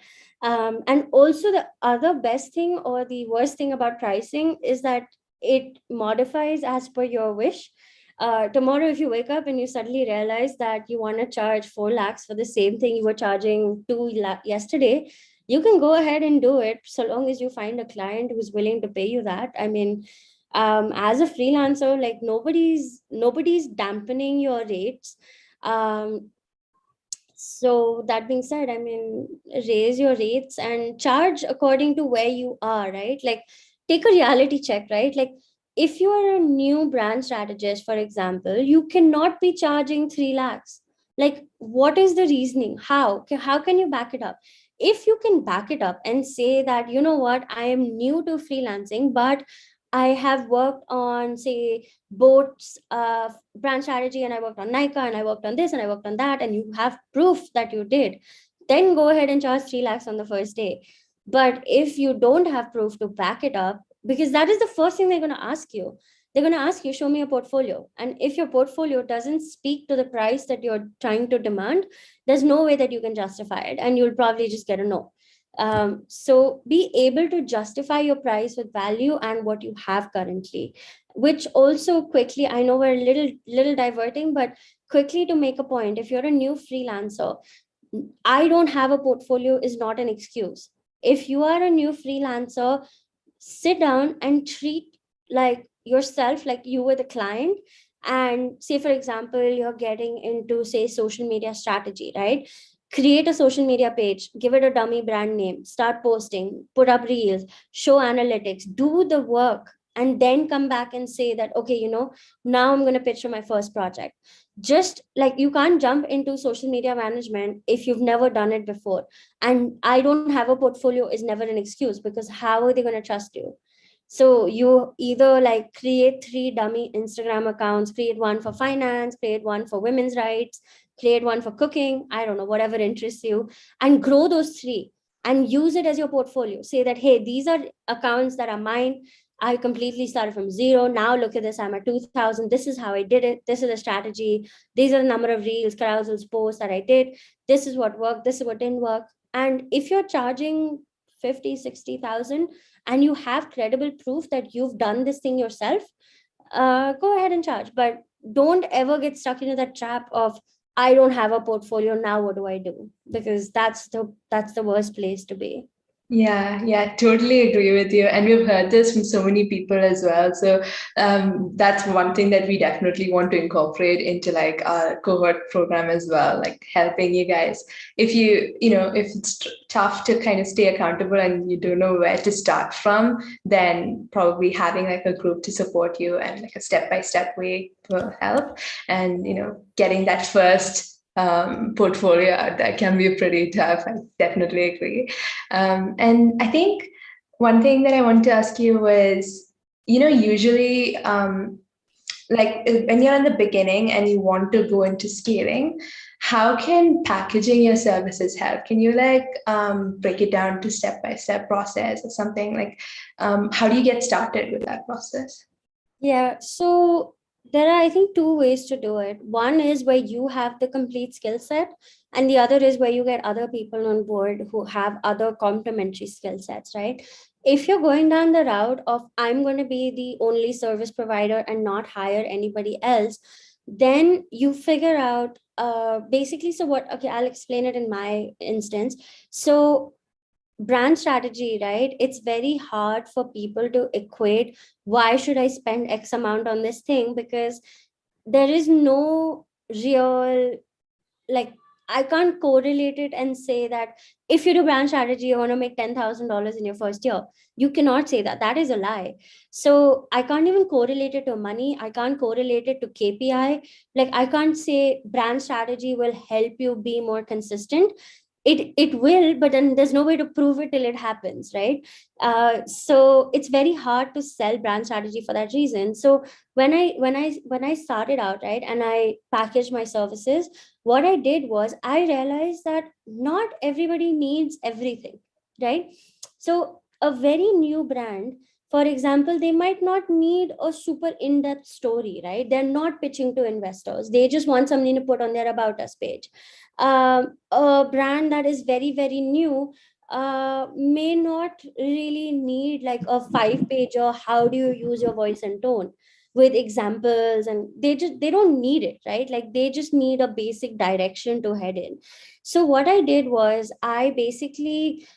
Speaker 2: And also the other best thing or the worst thing about pricing is that it modifies as per your wish. Tomorrow if you wake up and you suddenly realize that you want to charge 4 lakhs for the same thing you were charging 2 lakh yesterday, you can go ahead and do it, so long as you find a client who's willing to pay you that. I mean, as a freelancer, like nobody's dampening your rates. So that being said, I mean, raise your rates and charge according to where you are, right? Like take a reality check, right? Like if you are a new brand strategist, for example, you cannot be charging 3 lakhs. Like what is the reasoning? How can you back it up? If you can back it up and say that, you know what, I am new to freelancing, but I have worked on, say, boats brand strategy, and I worked on Nika, and I worked on this, and I worked on that, and you have proof that you did, then go ahead and charge 3 lakhs on the first day. But if you don't have proof to back it up, because that is the first thing they're going to ask you. They're going to ask you, show me a portfolio. And if your portfolio doesn't speak to the price that you're trying to demand, there's no way that you can justify it. And you'll probably just get a no. So be able to justify your price with value and what you have currently. Which also, quickly, I know we're a little diverting, but quickly, to make a point, if you're a new freelancer, I don't have a portfolio is not an excuse. If you are a new freelancer, sit down and treat like yourself, like you were the client, and say for example you're getting into, say, social media strategy, right? Create a social media page, give it a dummy brand name, start posting, put up reels, show analytics, do the work, and then come back and say that, okay, now I'm going to pitch for my first project. Just like, you can't jump into social media management if you've never done it before. And I don't have a portfolio is never an excuse, because how are they going to trust you? So you either like create 3 dummy Instagram accounts, create one for finance, create one for women's rights, create one for cooking, I don't know, whatever interests you, and grow those 3 and use it as your portfolio. Say that, hey, these are accounts that are mine. I completely started from zero. Now look at this. I'm at 2000. This is how I did it. This is the strategy. These are the number of reels, carousels, posts that I did. This is what worked. This is what didn't work. And if you're charging 50, 60,000, and you have credible proof that you've done this thing yourself, go ahead and charge. But don't ever get stuck into that trap of, I don't have a portfolio, now what do I do? Because that's the worst place to be.
Speaker 1: Yeah, totally agree with you. And we've heard this from so many people as well. So that's one thing that we definitely want to incorporate into like our cohort program as well, like helping you guys. If if it's tough to kind of stay accountable and you don't know where to start from, then probably having like a group to support you and like a step-by-step way will help. And, getting that first portfolio that can be pretty tough. I definitely agree. And I think one thing that I want to ask you was, usually like when you're in the beginning and you want to go into scaling, how can packaging your services help? Can you like break it down to step-by-step process or something? Like how do you get started with that process?
Speaker 2: Yeah, so there are, I think, 2 ways to do it. One is where you have the complete skill set, and the other is where you get other people on board who have other complementary skill sets, right? If you're going down the route of, I'm going to be the only service provider and not hire anybody else, then you figure out basically, so what, okay, I'll explain it in my instance. So brand strategy, right? It's very hard for people to equate, why should I spend X amount on this thing? Because there is no real, like, I can't correlate it and say that if you do brand strategy, you want to make $10,000 in your first year. You cannot say that. That is a lie. So I can't even correlate it to money. I can't correlate it to KPI. Like, I can't say brand strategy will help you be more consistent. It will, but then there's no way to prove it till it happens, right? So it's very hard to sell brand strategy for that reason. So when I started out, right, and I packaged my services, what I did was I realized that not everybody needs everything, right? So a very new brand, for example, they might not need a super in-depth story, right? They're not pitching to investors. They just want something to put on their about us page. A brand that is very, very new may not really need like a 5 page or how do you use your voice and tone with examples, and they don't need it, right? Like, they just need a basic direction to head in. So what I did was I basically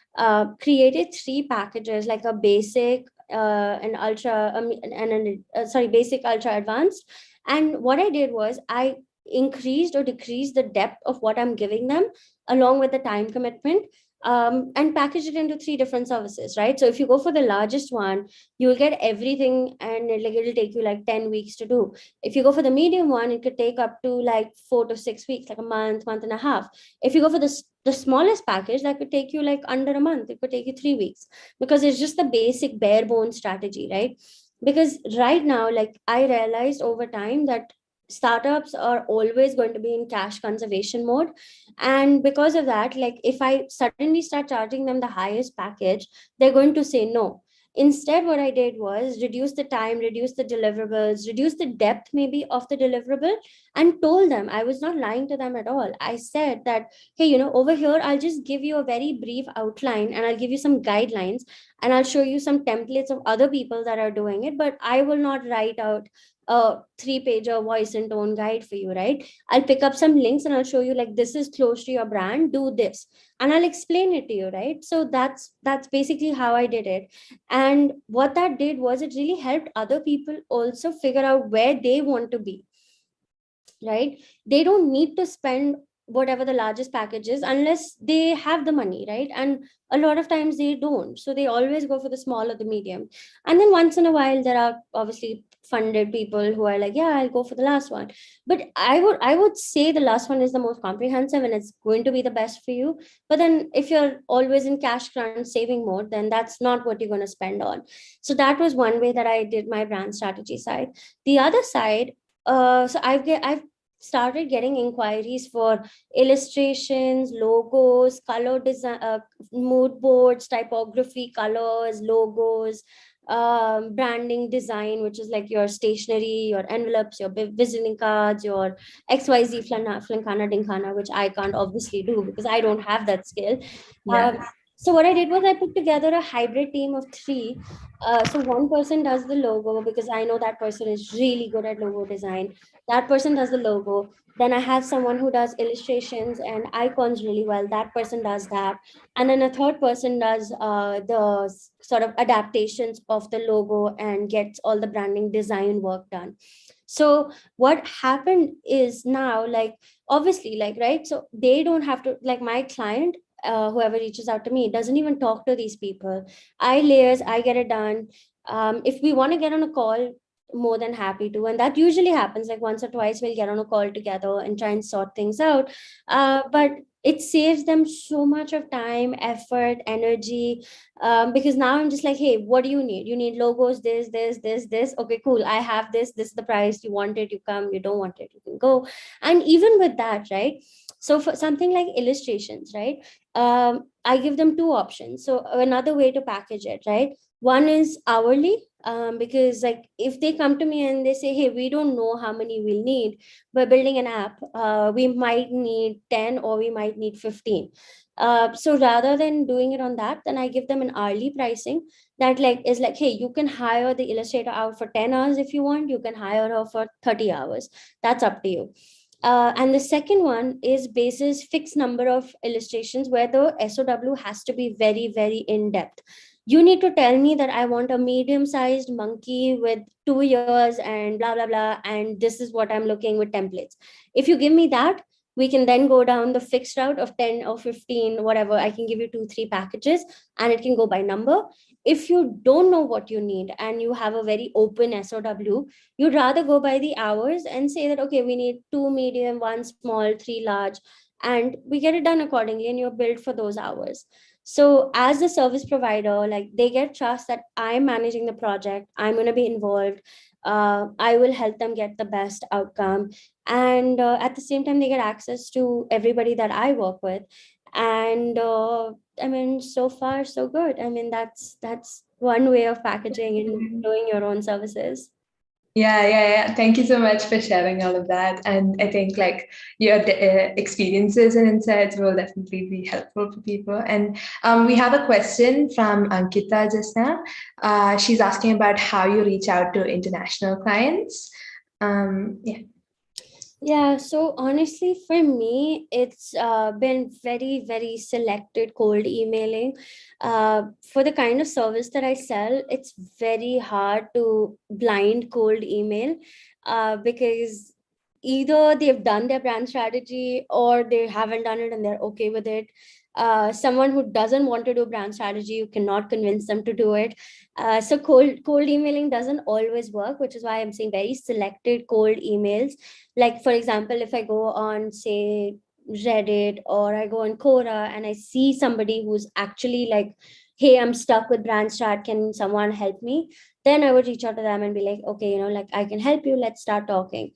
Speaker 2: created 3 packages, like a basic, an ultra, and an sorry, basic, ultra, advanced. And what I did was I increased or decreased the depth of what I'm giving them along with the time commitment, and package it into 3 different services, right? So if you go for the largest one, you'll get everything, and it'll take you like 10 weeks to do. If you go for the medium one, it could take up to like 4 to 6 weeks, like a month and a half. If you go for the smallest package, that could take you like under a month. It could take you 3 weeks, because it's just the basic bare bones strategy, right? Because right now, like, I realized over time that startups are always going to be in cash conservation mode. And because of that, like, if I suddenly start charging them the highest package, they're going to say no. Instead, what I did was reduce the time, reduce the deliverables, reduce the depth maybe of the deliverable, and told them, I was not lying to them at all. I said that, hey, over here, I'll just give you a very brief outline and I'll give you some guidelines, and I'll show you some templates of other people that are doing it, but I will not write out a 3-pager voice and tone guide for you, right? I'll pick up some links and I'll show you like, this is close to your brand, do this, and I'll explain it to you, right? So that's basically how I did it. And what that did was it really helped other people also figure out where they want to be, right? They don't need to spend whatever the largest package is unless they have the money, right? And a lot of times they don't, so they always go for the small or the medium. And then once in a while there are obviously funded people who are like, yeah, I'll go for the last one. But I would say the last one is the most comprehensive and it's going to be the best for you. But then if you're always in cash crunch saving mode, then that's not what you're going to spend on. So that was one way that I did my brand strategy side. The other side, so I've started getting inquiries for illustrations, logos, color design, mood boards, typography, colors, logos, branding design, which is like your stationery, your envelopes, your visiting cards, your XYZ flankana dinkana, which I can't obviously do because I don't have that skill. Um,
Speaker 1: Yeah.
Speaker 2: so what I did was I put together a hybrid team of three. So one person does the logo because I know that person is really good at logo design. That person does the logo. Then I have someone who does illustrations and icons really well. That person does that. And then a third person does the sort of adaptations of the logo and gets all the branding design work done. So what happened is now, like, obviously, like, right, so they don't have to, like, my client, whoever reaches out to me doesn't even talk to these people. I layers, I get it done. If we want to get on a call, more than happy to, and that usually happens like once or twice. We'll get on a call together and try and sort things out. But it saves them so much of time, effort, energy. Because now I'm just like, hey, what do you need? You need logos, this. Okay, cool, I have this is the price. You want it, you come. You don't want it, you can go. And even with that, right, so for something like illustrations, right, I give them two options. So another way to package it, right, one is hourly, because like if they come to me and they say, hey, we don't know how many we'll need, we're building an app, we might need 10 or we might need 15. So rather than doing it on that, then I give them an hourly pricing that like is like, hey, you can hire the illustrator out for 10 hours if you want, you can hire her for 30 hours, that's up to you. And the second one is basis fixed number of illustrations where the SOW has to be very, very in depth. You need to tell me that I want a medium sized monkey with 2 years and blah blah blah, and this is what I'm looking with templates. If you give me that, we can then go down the fixed route of 10 or 15, whatever. I can give you 2 3 packages and it can go by number. If you don't know what you need and you have a very open SOW, you'd rather go by the hours and say that, okay, we need 2 medium, 1 small, 3 large, and we get it done accordingly, and you're billed for those hours. So as a service provider, like, they get trust that I'm managing the project, I'm going to be involved, I will help them get the best outcome. And at the same time, they get access to everybody that I work with. And I mean, so far so good. I mean, that's one way of packaging and doing your own services.
Speaker 1: Yeah. Thank you so much for sharing all of that. And I think like your experiences and insights will definitely be helpful for people. And we have a question from Ankita just now. She's asking about how you reach out to international clients. Yeah.
Speaker 2: Yeah, so honestly, for me, it's been very, very selected cold emailing. For the kind of service that I sell, it's very hard to blind cold email, because either they've done their brand strategy or they haven't done it and they're okay with it. Someone who doesn't want to do brand strategy, you cannot convince them to do it. So cold emailing doesn't always work, which is why I'm saying very selected cold emails. Like, for example, if I go on, say, Reddit, or I go on Quora and I see somebody who's actually like, hey, I'm stuck with brand strat, can someone help me? Then I would reach out to them and be like, okay, like, I can help you, let's start talking.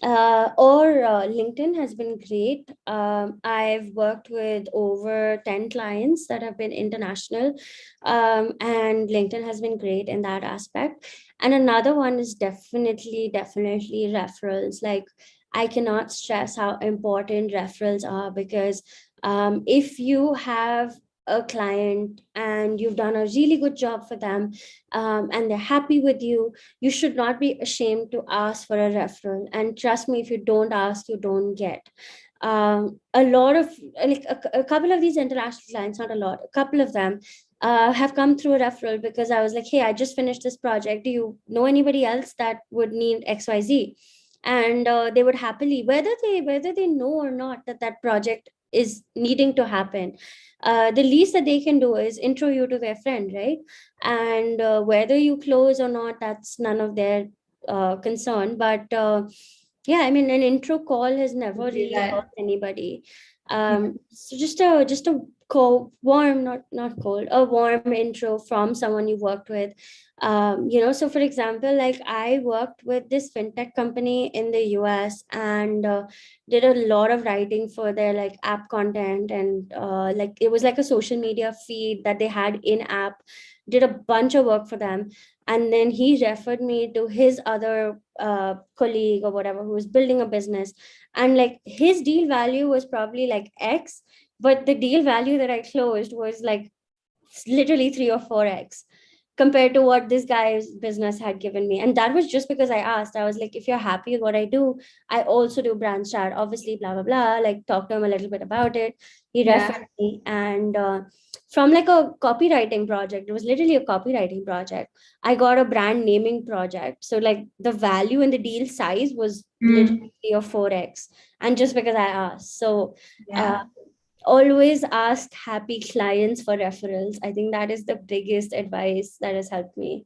Speaker 2: Or LinkedIn has been great. I've worked with over 10 clients that have been international, and LinkedIn has been great in that aspect. And another one is definitely referrals. Like, I cannot stress how important referrals are, because if you have a client and you've done a really good job for them, and they're happy with you, you should not be ashamed to ask for a referral. And trust me, if you don't ask, you don't get. A lot of, like a couple of these international clients, not a lot, a couple of them have come through a referral, because I was like, hey, I just finished this project, do you know anybody else that would need XYZ? And they would happily, whether they know or not that that project is needing to happen, the least that they can do is intro you to their friend, right? And whether you close or not, that's none of their concern. But yeah, I mean, an intro call has never really hurt anybody. So just a warm, not cold, a warm intro from someone you worked with. So for example, like I worked with this fintech company in the US, and did a lot of writing for their like app content, and like it was like a social media feed that they had in app. Did a bunch of work for them, and then he referred me to his other colleague or whatever who was building a business, and like his deal value was probably like X, but the deal value that I closed was like literally 3 or 4X compared to what this guy's business had given me. And that was just because I asked. I was like, if you're happy with what I do, I also do brand strat, obviously, blah, blah, blah. Like, talk to him a little bit about it. He referred me. And from like a copywriting project, it was literally a copywriting project, I got a brand naming project. So, like, the value and the deal size was literally 3 or 4X. And just because I asked. So, always ask happy clients for referrals. I think that is the biggest advice that has helped me.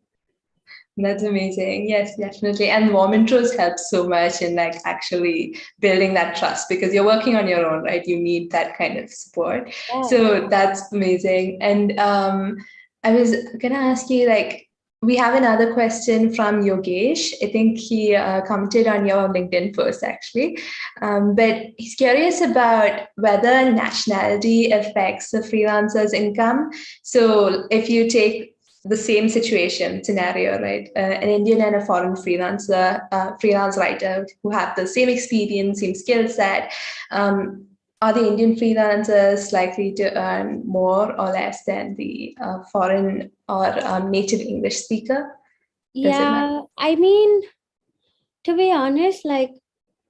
Speaker 1: That's amazing. Yes, definitely. And warm intros help so much in like actually building that trust, because you're working on your own, right? You need that kind of support. Yeah. So that's amazing. And I was gonna ask you, like, we have another question from Yogesh. I think he commented on your LinkedIn post actually, but he's curious about whether nationality affects the freelancer's income. So if you take the same situation scenario, right? An Indian and a foreign freelancer, freelance writer who have the same experience, same skill set. Are the Indian freelancers likely to earn more or less than the foreign or native English speaker?
Speaker 2: Yeah, I mean, to be honest, like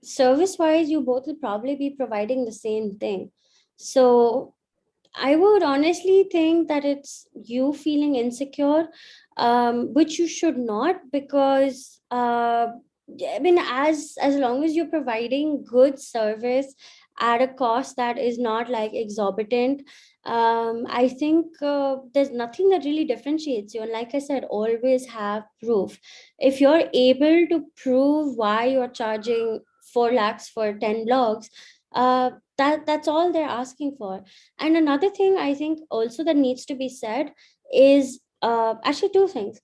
Speaker 2: service-wise, you both will probably be providing the same thing. So I would honestly think that it's you feeling insecure, which you should not, because I mean, as long as you're providing good service at a cost that is not like exorbitant, I think there's nothing that really differentiates you. And like I said, always have proof. If you're able to prove why you're charging 4 lakhs for 10 blogs, that's all they're asking for. And another thing I think also that needs to be said is actually two things.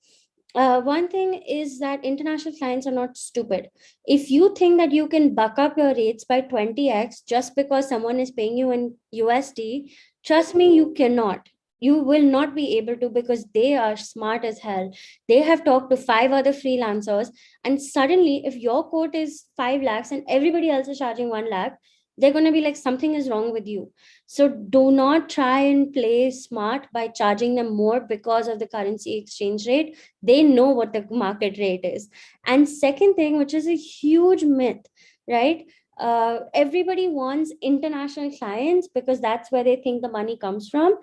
Speaker 2: One thing is that international clients are not stupid. If you think that you can buck up your rates by 20x just because someone is paying you in USD, trust me, you cannot. You will not be able to, because they are smart as hell. They have talked to 5 other freelancers, and suddenly, if your quote is 5 lakhs and everybody else is charging 1 lakh, they're going to be like, something is wrong with you. So do not try and play smart by charging them more because of the currency exchange rate. They know what the market rate is. And second thing, which is a huge myth, right? Everybody wants international clients because that's where they think the money comes from.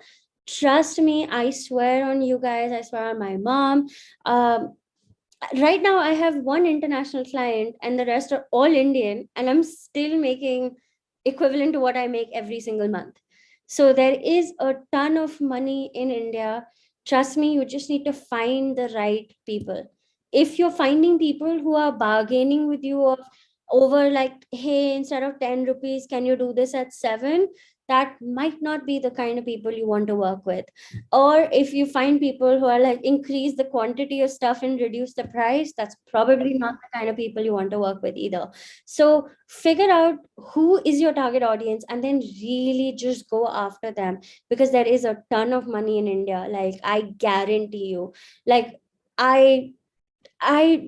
Speaker 2: Trust me, I swear on you guys, I swear on my mom. Right now, I have one international client and the rest are all Indian, and I'm still making equivalent to what I make every single month. So there is a ton of money in India. Trust me, you just need to find the right people. If you're finding people who are bargaining with you of over like, hey, instead of 10 rupees, can you do this at 7? That might not be the kind of people you want to work with. Or if you find people who are like, increase the quantity of stuff and reduce the price, that's probably not the kind of people you want to work with either. So figure out who is your target audience and then really just go after them, because there is a ton of money in India. Like, I guarantee you, like, I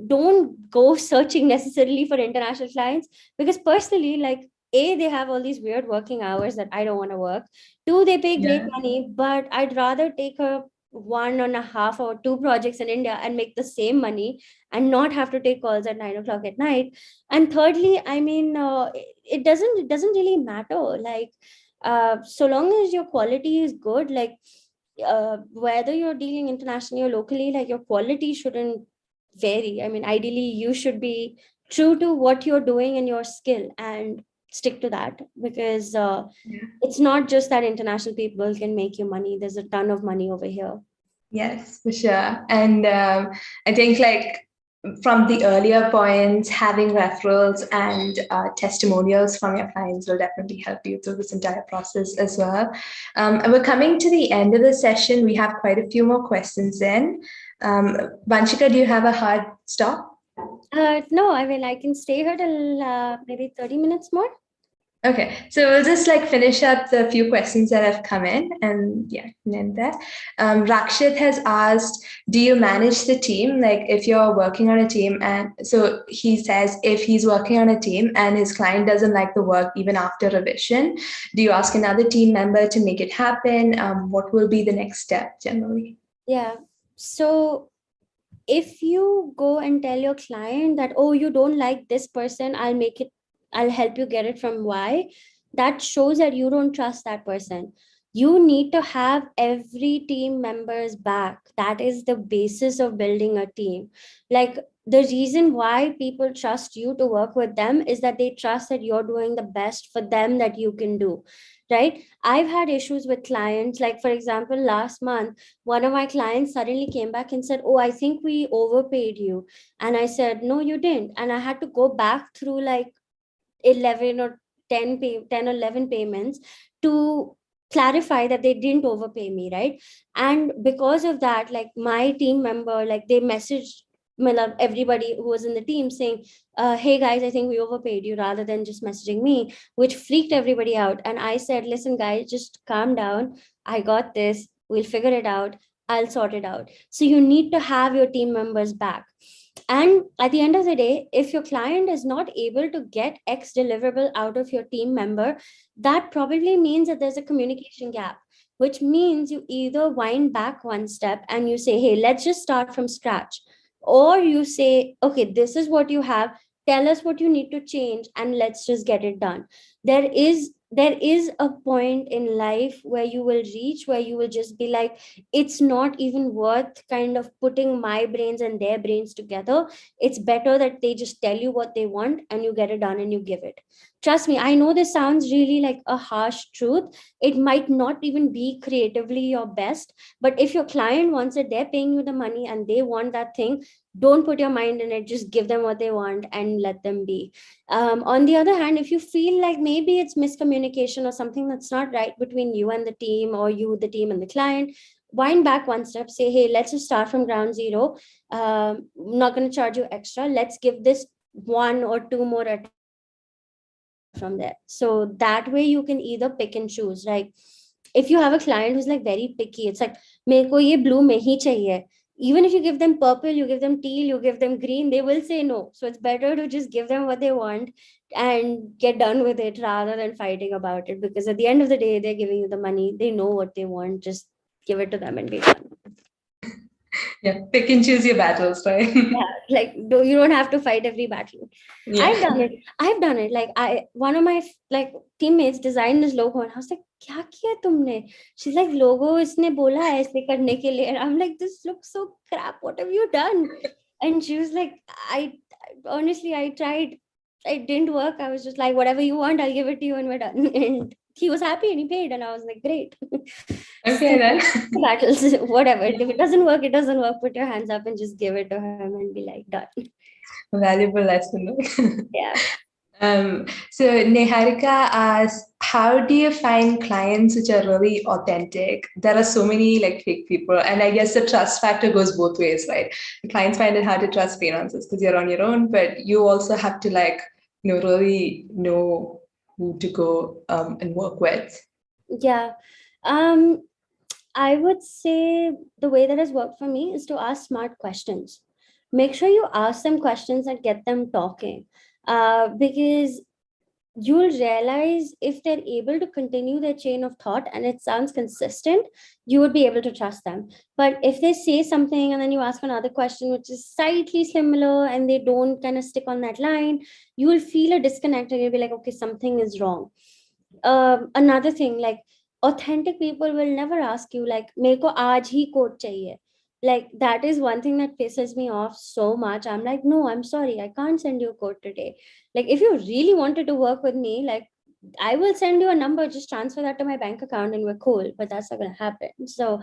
Speaker 2: don't go searching necessarily for international clients, because personally, like, A, they have all these weird working hours that I don't want to work. Two, they pay great money, but I'd rather take a 1.5 or 2 projects in India and make the same money and not have to take calls at 9 o'clock at night. And thirdly, I mean, it doesn't really matter. Like, so long as your quality is good, like, whether you're dealing internationally or locally, like, your quality shouldn't vary. I mean, ideally, you should be true to what you're doing and your skill and stick to that, because it's not just that international people can make you money. There's a ton of money over here.
Speaker 1: Yes, for sure. And I think like from the earlier points, having referrals and testimonials from your clients will definitely help you through this entire process as well. And we're coming to the end of the session. We have quite a few more questions in. Vanshika, do you have a hard stop?
Speaker 2: No, I mean, I can stay here till maybe 30 minutes more.
Speaker 1: Okay, so we'll just like finish up the few questions that have come in and yeah, end that. Rakshit has asked, do you manage the team? Like if you're working on a team, and so he says if he's working on a team and his client doesn't like the work even after revision, do you ask another team member to make it happen? What will be the next step generally?
Speaker 2: Yeah. So if you go and tell your client that, oh, you don't like this person, I'll help you get it from Y, that shows that you don't trust that person. You need to have every team member's back. That is the basis of building a team. Like, the reason why people trust you to work with them is that they trust that you're doing the best for them that you can do, right? I've had issues with clients. Like, for example, last month, one of my clients suddenly came back and said, oh, I think we overpaid you. And I said, no, you didn't. And I had to go back through like 11 or 10 or 11 payments to clarify that they didn't overpay me, right? And because of that, like, my team member, like, they messaged everybody who was in the team saying, hey guys, I think we overpaid you, rather than just messaging me, which freaked everybody out. And I said, listen guys, just calm down, I got this, we'll figure it out, I'll sort it out. So you need to have your team members back. And at the end of the day, if your client is not able to get X deliverable out of your team member, that probably means that there's a communication gap, which means you either wind back one step and you say, hey, let's just start from scratch. Or you say, okay, this is what you have. Tell us what you need to change and let's just get it done. There is a point in life where you will reach where you will just be like, it's not even worth kind of putting my brains and their brains together. It's better that they just tell you what they want and you get it done and you give it. Trust me, I know this sounds really like a harsh truth. It might not even be creatively your best, but if your client wants it, they're paying you the money and they want that thing, don't put your mind in it, just give them what they want and let them be. On the other hand, if you feel like maybe it's miscommunication or something that's not right between you and the team, or you, the team, and the client, wind back one step, say, hey, let's just start from ground zero. I'm not going to charge you extra. Let's give this 1 or 2 more attempts and let's just start from there. So that way you can either pick and choose. Like, if you have a client who's like very picky, it's like, meko ye blue mein hi chahiye. Even if you give them purple, you give them teal, you give them green, they will say no. So it's better to just give them what they want and get done with it rather than fighting about it. Because at the end of the day, they're giving you the money. They know what they want. Just give it to them and be done.
Speaker 1: Yeah, pick and choose your battles, right?
Speaker 2: Yeah, like, you don't have to fight every battle.
Speaker 1: Yeah.
Speaker 2: I've done it. Like, one of my like teammates designed this logo and I was like, kya kiya tumne? She's like, logo isne bola hai aise karne ke liye. And I'm like, this looks so crap, what have you done? And she was like, I honestly, I tried, it didn't work. I was just like, whatever you want, I'll give it to you and we're done. And he was happy and he paid and I was like, great.
Speaker 1: Okay, then.
Speaker 2: Battles, whatever. If it doesn't work, it doesn't work. Put your hands up and just give it to him and be like, done.
Speaker 1: Valuable lesson.
Speaker 2: Yeah.
Speaker 1: So Niharika asks, how do you find clients which are really authentic? There are so many like fake people, and I guess the trust factor goes both ways, right? The clients find it hard to trust freelancers because you're on your own, but you also have to like, really know who to go and work with.
Speaker 2: Yeah. I would say the way that has worked for me is to ask smart questions. Make sure you ask them questions that get them talking. Because you'll realize if they're able to continue their chain of thought and it sounds consistent, you would be able to trust them. But if they say something and then you ask another question which is slightly similar and they don't kind of stick on that line, you will feel a disconnect and you'll be like, okay, something is wrong. Another thing, like, authentic people will never ask you like, "Mere ko aaj hi code chahiye." Like, that is one thing that pisses me off so much. I'm like, no, I'm sorry, I can't send you a code today. Like, if you really wanted to work with me, like, I will send you a number, just transfer that to my bank account and we're cool. But that's not going to happen. So,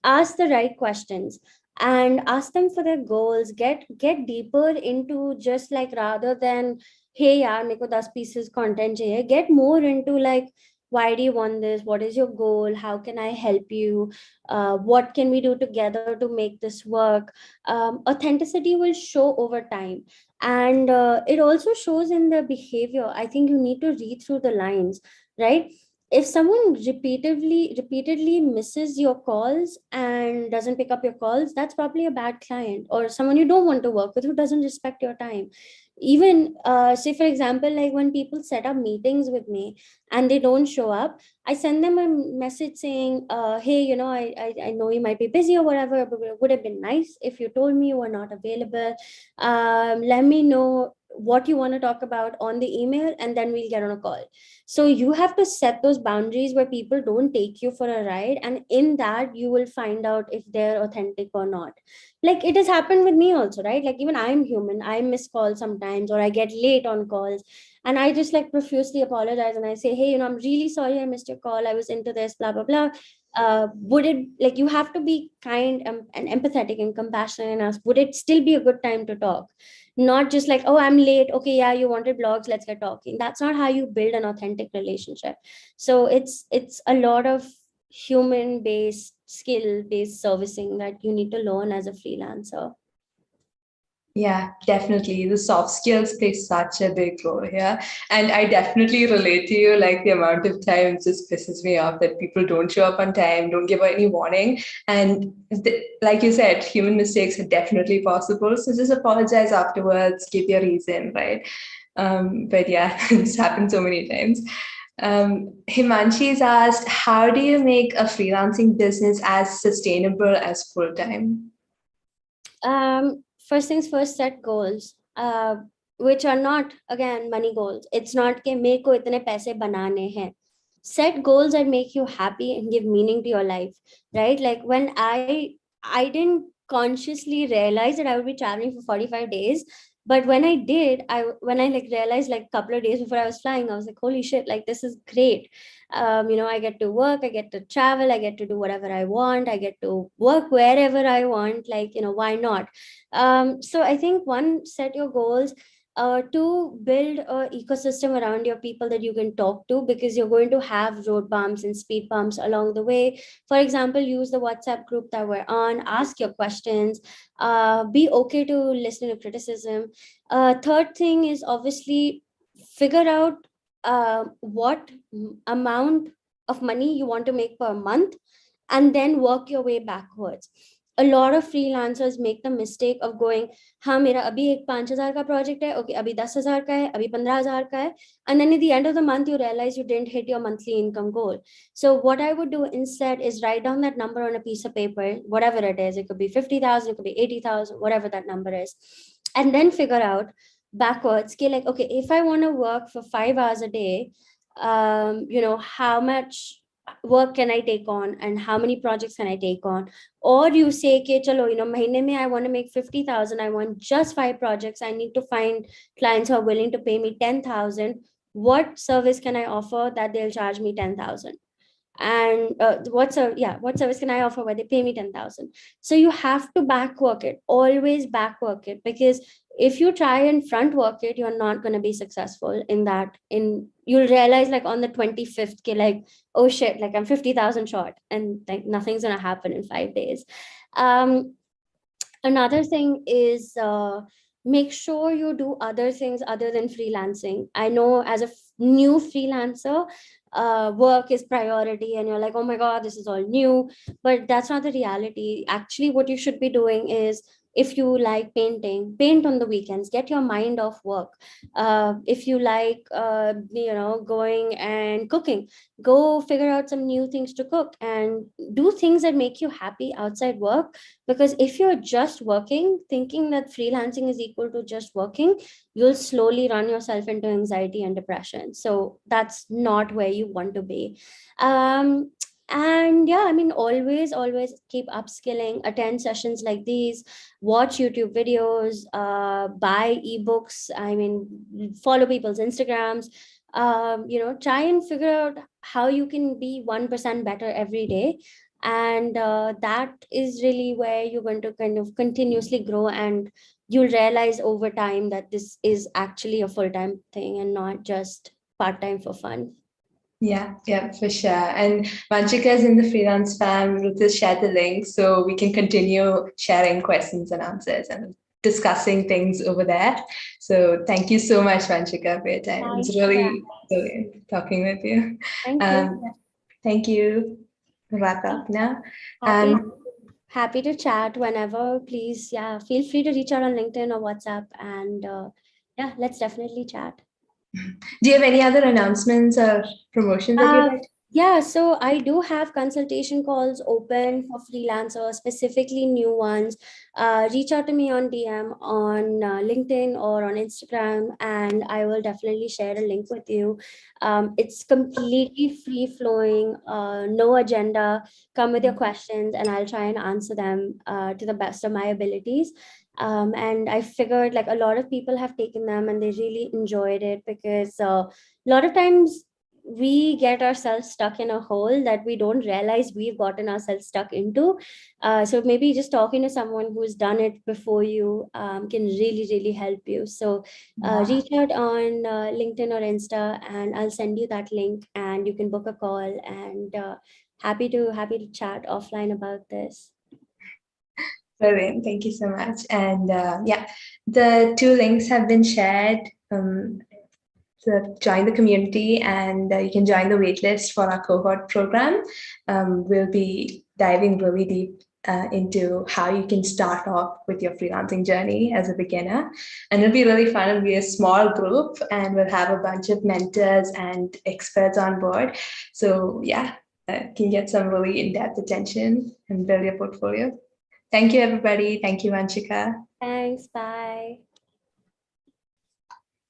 Speaker 2: ask the right questions and ask them for their goals. Get deeper into, just like, rather than, hey yaar meko 10 pieces content chahiye, get more into like, why do you want this, what is your goal, how can I help you, what can we do together to make this work. Authenticity will show over time, and it also shows in the behavior. I think you need to read through the lines, right? If someone repeatedly misses your calls and doesn't pick up your calls, that's probably a bad client or someone you don't want to work with, who doesn't respect your time. Even say for example, like when people set up meetings with me and they don't show up, I send them a message saying, hey, I know you might be busy or whatever, but it would have been nice if you told me you were not available. Let me know what you want to talk about on the email and then we'll get on a call. So you have to set those boundaries where people don't take you for a ride, and in that you will find out if they're authentic or not. Like, it has happened with me also, right? Like, even I'm human, I miss calls sometimes or I get late on calls, and I just like profusely apologize and I say, hey, I'm really sorry I missed your call, I was into this, blah blah blah. Would it, like, you have to be kind and empathetic and compassionate and ask, would it still be a good time to talk? Not just like, oh, I'm late, okay, yeah, you wanted blogs, let's get talking. That's not how you build an authentic relationship. So it's a lot of human based, skill based servicing that you need to learn as a freelancer.
Speaker 1: Yeah, definitely. The soft skills play such a big role here. And I definitely relate to you. Like, the amount of times just pisses me off that people don't show up on time, don't give any warning. And like you said, human mistakes are definitely possible. So just apologize afterwards, give your reason, right? But yeah, it's happened so many times. Himanshi's asked, how do you make a freelancing business as sustainable as full time?
Speaker 2: First things first, set goals, which are not, again, money goals. It's not कि मेरे को इतने पैसे बनाने हैं. Set goals that make you happy and give meaning to your life, right? Like, when I didn't consciously realize that I would be traveling for 45 days, but when I did, when I like realized, like, a couple of days before I was flying, I was like, holy shit, like, this is great. I get to work, I get to travel, I get to do whatever I want, I get to work wherever I want. Like, why not? So I think, one, set your goals. To build a ecosystem around your people that you can talk to, because you're going to have road bumps and speed bumps along the way. For example, use the WhatsApp group that we're on, ask your questions, be okay to listen to criticism. Third thing is, obviously, figure out what amount of money you want to make per month, and then work your way backwards. A lot of freelancers make the mistake of going, हाँ मेरा अभी एक 5,000 का project है, okay, अभी 10,000 का है, अभी 15,000 का है, and then at the end of the month you realize you didn't hit your monthly income goal. So what I would do instead is write down that number on a piece of paper, whatever it is. It could be 50,000, it could be 80,000, whatever that number is, and then figure out backwards, okay, like, okay, if I want to work for 5 hours a day, how much work can I take on and how many projects can I take on? Or you say, okay, chalo, mahine mein I want to make 50,000, I want just 5 projects, I need to find clients who are willing to pay me 10,000. What service can I offer that they'll charge me 10,000? And what service can I offer where they pay me 10,000? So you have to back work it, always back work it, because if you try and front work it, you're not going to be successful in that. You'll realize, like, on the 25th, like, oh shit, like, I'm 50,000 short, and like nothing's going to happen in 5 days. Another thing is, make sure you do other things other than freelancing. I know, as a new freelancer, work is priority and you're like, oh my god, this is all new, but that's not the reality. Actually, what you should be doing is If you like painting, paint on the weekends, get your mind off work. If you like going and cooking, go figure out some new things to cook and do things that make you happy outside work. Because if you're just working, thinking that freelancing is equal to just working, you'll slowly run yourself into anxiety and depression. So that's not where you want to be. um and yeah, I mean, always keep upskilling, attend sessions like these, watch YouTube videos, buy ebooks, I mean, follow people's Instagrams. Try and figure out how you can be 1% better every day. And that is really where you're going to kind of continuously grow, and you'll realize over time that this is actually a full-time thing and not just part-time for fun.
Speaker 1: Yeah, for sure. And Vanshika is in the freelance fam. Ruth has shared the link, so we can continue sharing questions and answers and discussing things over there. So thank you so much, Vanshika, for your time. It was
Speaker 2: Thanks for
Speaker 1: really
Speaker 2: that.
Speaker 1: brilliant talking with you.
Speaker 2: Thank you.
Speaker 1: Thank you. Wrap up now.
Speaker 2: Happy happy to chat whenever. Please, yeah, feel free to reach out on LinkedIn or WhatsApp, and yeah, let's definitely chat.
Speaker 1: Do you have any other announcements or promotions that you'd
Speaker 2: Uh,
Speaker 1: like to?
Speaker 2: yeah, so I do have consultation calls open for freelancers, specifically new ones. Reach out to me on DM on LinkedIn or on Instagram, and I will definitely share a link with you. It's completely free flowing, no agenda. Come with your questions, and I'll try and answer them to the best of my abilities. And I figured like a lot of people have taken them and they really enjoyed it, because a lot of times we get ourselves stuck in a hole that we don't realize we've gotten ourselves stuck into. So maybe just talking to someone who's done it before you can really help you. So reach out on LinkedIn or Insta, and I'll send you that link, and you can book a call. And happy to chat offline about this.
Speaker 1: Brilliant. Thank you so much. And yeah, the two links have been shared. So join the community, and you can join the waitlist for our cohort program. We'll be diving really deep into how you can start off with your freelancing journey as a beginner. And it'll be really fun. It'll be a small group, and we'll have a bunch of mentors and experts on board. So yeah, can get some really in-depth attention and build your portfolio. Thank you, everybody. Thank you, Vanshika.
Speaker 2: Thanks. Bye.